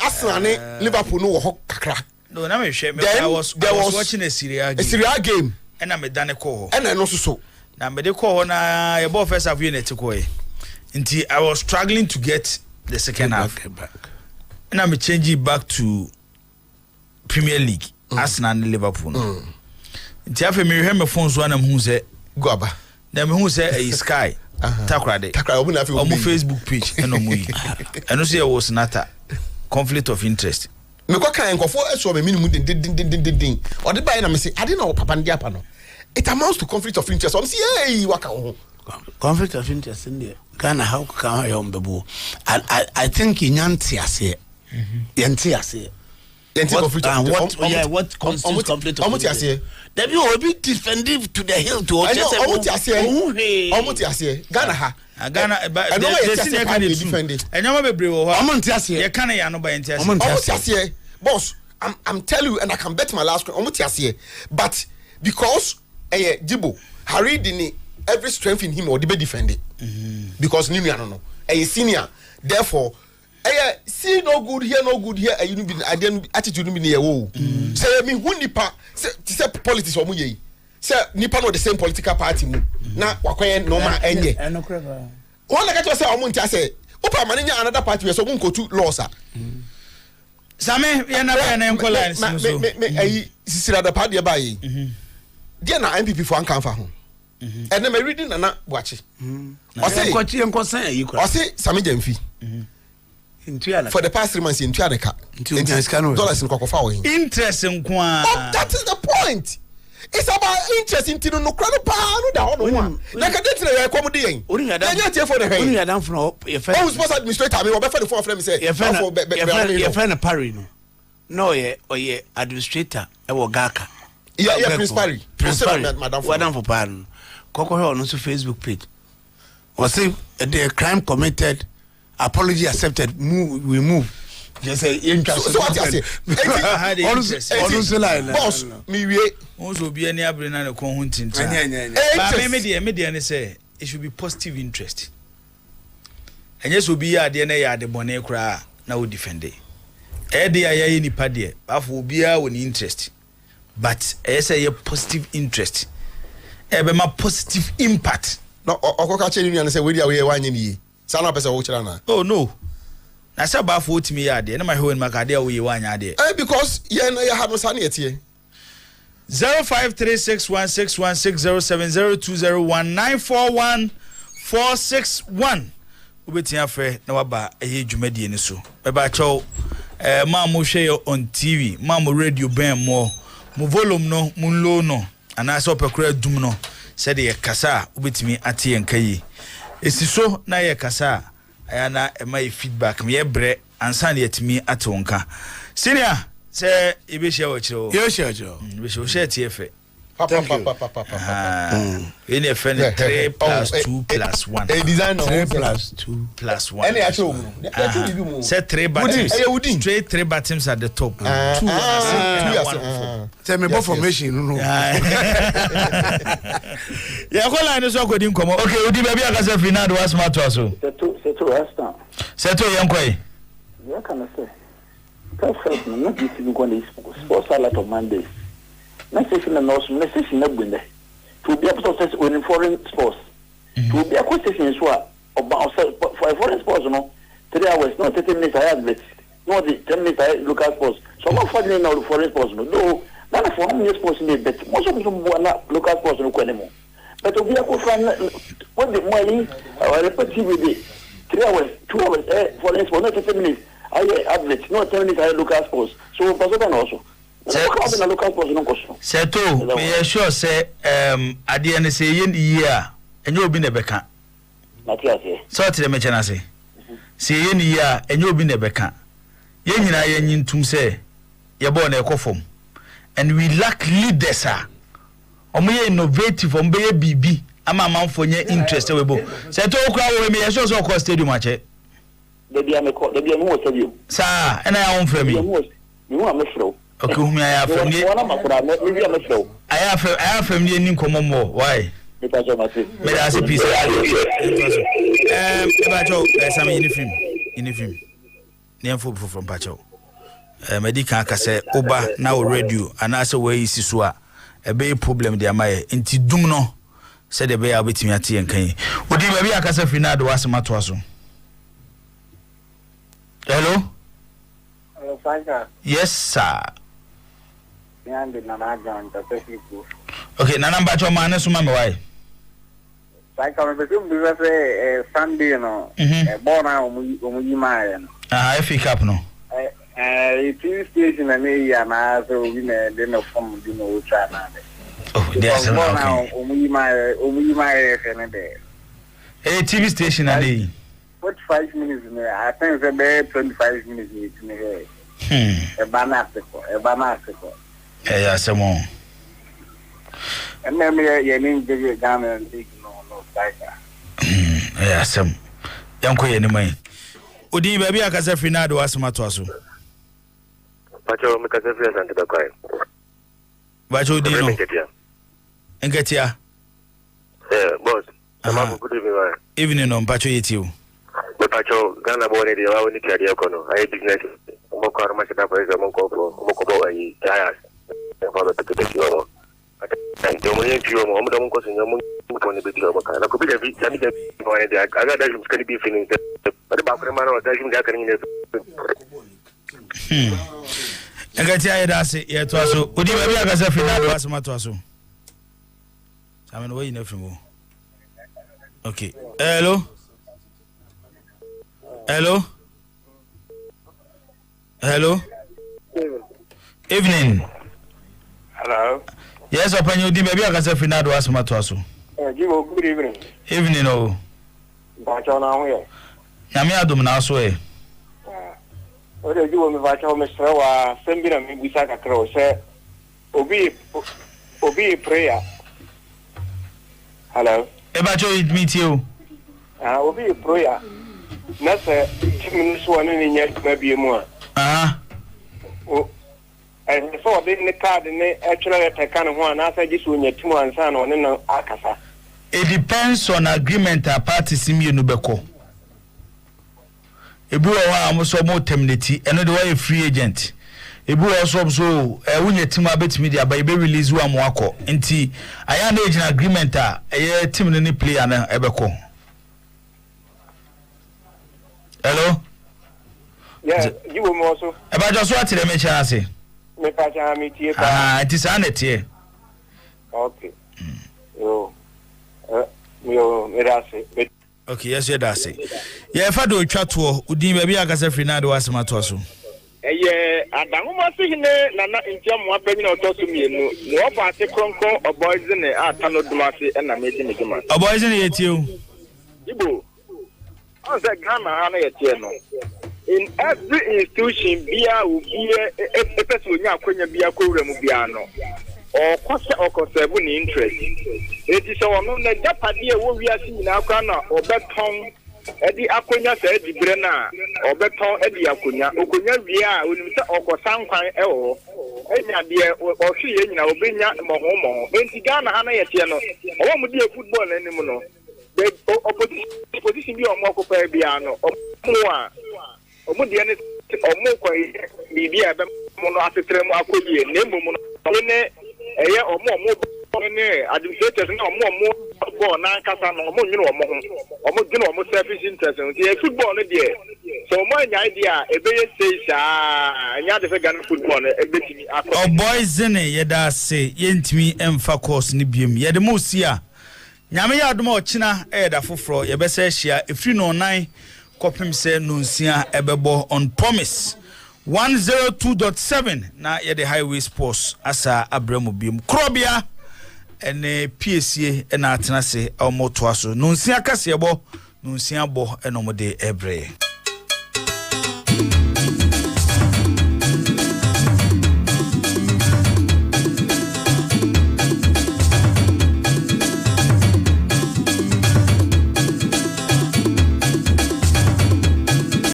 Arsenal and Liverpool no ho kakra no na me hwe I was watching a Serie game and na me dane call ho and I no so na me de call ho na your ball first half unit call until I was struggling to get the second half back and I'm changing back to Premier League Arsenal and Liverpool until after me hear my phone so na me say go aba na me hu say Sky takrade obu na fi on Facebook page and on we and no say was not conflict of interest me kwa kan nkofo eso me minimum din o de buy na me say ade na papa ndi apa no it amounts to conflict of interest o say hey waka ho conflict of interest in there Ghana how can you mbebo I think inyanti ase yanti ase what constitutes conflict of interest there be obi defending to the hill to just omuti ase Ghana ha Ghana the senior candidate defend enyama bebre wo ho omuti ase ye kan ya no ba yanti ase omuti ase boss I'm tell you and I can bet my last omuti ase but because Jibo Harry dini every strength in him or the be defended because Nimi no senior therefore see no good here you no be attitude no be near wo say me who nipa say politics or mu ye say nipa no the same political party mu na wakoye normal enye one like to say omunti say opa mananya another party we so go to laws Same ya na enkola so me sisira da party ba yi dia na MPP for ankan fa ho and me reading na wachi o say Sami Jamfi for the past 3 months in Tuadeka dollars in Kokofa interest nko that is the point. It's about interest in Tino no crowd pa no da one na ka date na come dey yen nya tie for the hey unu ya dan for your friend who supposed administrator me we be for friend me say your friend Parry no ye administrator e wo Gaka Prince Parry madam for Parry Koko on also Facebook page was say the crime committed apology accepted we move just say interest so what you say honestly like boss me we also be any abre na ne kon huntin but me dey say it should be positive interest enye so bi ya de na ya de bone kra na wo defend e dey ayi nipa de afọ obi a woni interest but say positive interest be ma positive impact no okoka cheri ni say we dey we wanye ni sana pesa wo chira na oh no na say ba fo otimi ya de na ma hwe maka de we wanya de because ye na ya ha no sana etie 053616170201941461 ubetia fe na waba eye dwumadie ni so ba chaw ma mo hwe on TV ma mo radio ben mo volume no mo low no ana so pekura dum no se de kasa ubetimi ate enkai esiso na ye kasa ayana e my feedback me bre ansa na yetimi ate wonka senior say ibe share wo yo share jo ibe share TF papa in a friend 3 plus 2 plus 1 a designer 3 plus 2 plus 1 any actual say 3 buttons straight 3 buttons at the top 2 tell me about formation no ya kola ni so akodi nkomo okay odi baby akasa finado was smart to so seto yankoi ya kana say first no be to go on sports a lot of Mondays message na no message na gbende to be able to say on foreign sports to be a question so about for foreign sports no 3 hours no 30 minutes I have no the 10 minutes I local sports so not for the foreign sports no na for how many sports need but most of them na local sports no ko anymore but to be a question what the money repetitively 3 hours 2 hours foreign sports no 30 minutes I have no 10 minutes I local sports so for that also Seto me sure say ade ne say ye a enye obi ne beka so tire me chena say ye ni ye a enye obi ne beka ye nyina ye nyintum say ye bo na ekofom and we lack leaders omo ye innovative omo ye bibi ama manfo nye interest we bo se to okra wo me yeso so ko stadium ache de bia me wo stadium sa ena ya won frɛ me me wo me frɛ okay hu me aya frɛ me wona makura me bia me frɛ aya frɛ me ni nkomomo why me da se peace bacho some uniform ne enfo from bacho medical aka say oba na o radio ana say we isi so a ebe problem de amaye nti dum no say de be ya betimi ate enkan odi ba bi aka say finado wasema to aso hello Saka yes sir yande na John Pacifico okay nana bacho ma ne so ma me why Saka me be say Sunday no ball na omuyi maaye no FA Cup no TV station na me ya na so we na de no form di no ultra na de oh there's no omuyi maaye fe de TV station na dey 45 minutes I think say 25 minutes me here banasiko ya semo and then me ni de Ghana league no Saka ya sem yanko ye ni mai odi ba bi aka say finado wasema to aso Pacho me kase fi asante da kwai. Bacho di no. Engetia. Boss. Ama good evening wa. Evening no Pacho yeti o. Me Pacho Ghana bo ne dia wa ni tiari ko no. Ai business. Mo ko arma se da pa eza mo ko bo ai ya. E fa da te te yo. Ata ndio mo yeti yo mo da mo ko se nyamu ko ne be dia ba ka. Na ko bi da bi ya mi da bo ne dia. Aga da jum skali bi feeling. Ba ko ma no da jum da kan ni ne. Engatia yedase yeto aso odi ba bi akasa finado asema to aso samen wo yina frimo okay hello evening hello yes opanyo odi ba bi akasa finado asema to aso Jibo good evening o ba cha na ho ye nyame adom na aso e ore jiwo me va chawo mesra wa sembira me bisa ka kro se obi prayer hello e ba cho meet you obi prayer na se chimini so ne ne nya ma bie mu a o so de ne card ne actually te kan ho na sa jisu nya timu ansa na one na akasa it depends on agreement a parties mienu beko ebu wa amuso mo terminate eno de wa free agent ebu also so wunya team abetimi dia ba be release wa mo akọ nti aya na agent agreement a team ne player na ebeko hello yeah you will also eba just what the me chance me pa cha mi tie pa it is an tie okay yo merase okay yes you da say ye fa do twato udin ba bi akasa finado wasema to so adanuma se hine nana ntiamu apanyina otoso mienu no ofa ate kronkron oboys ne atano dumase na meji ne gema oboys ne yetiu ibo on say Ghana na yetie no in every institution bia ubie epese onya akwanya bia kwura mu bia no o conserve ni interest eti so no na japade e wo wiase nyina akwa na obeton edi akonya sa edi bre na obeton edi akonya wie a onim se okosan kwan ewo enya de o hwe ye nyina obenya mohomo enti Ghana ha na yetie no owo mu de football na nim no the opposition bi o mo ko pa bia no omo de ne omo kwa bibia be mo no atetre mu akodie na emu no ne eye omo ne administrators na omo ball na kasa no omo nyino omo gino omo selfish interest the football no there so omo anya idea ebeye say sha anya de Ghana football ebetimi akọ boys ne yeda say yentimi emfa course ni biem yede mo sia nyame ya adoma ochina eda foforo yebese hia efri no 9 kopim se no nsia ebebo on promise 102.7 na yede highway sports asa abramu biem krobia ene PSA ena atenase omoto aso no nsia kase ebo no nsia bo enomode ebre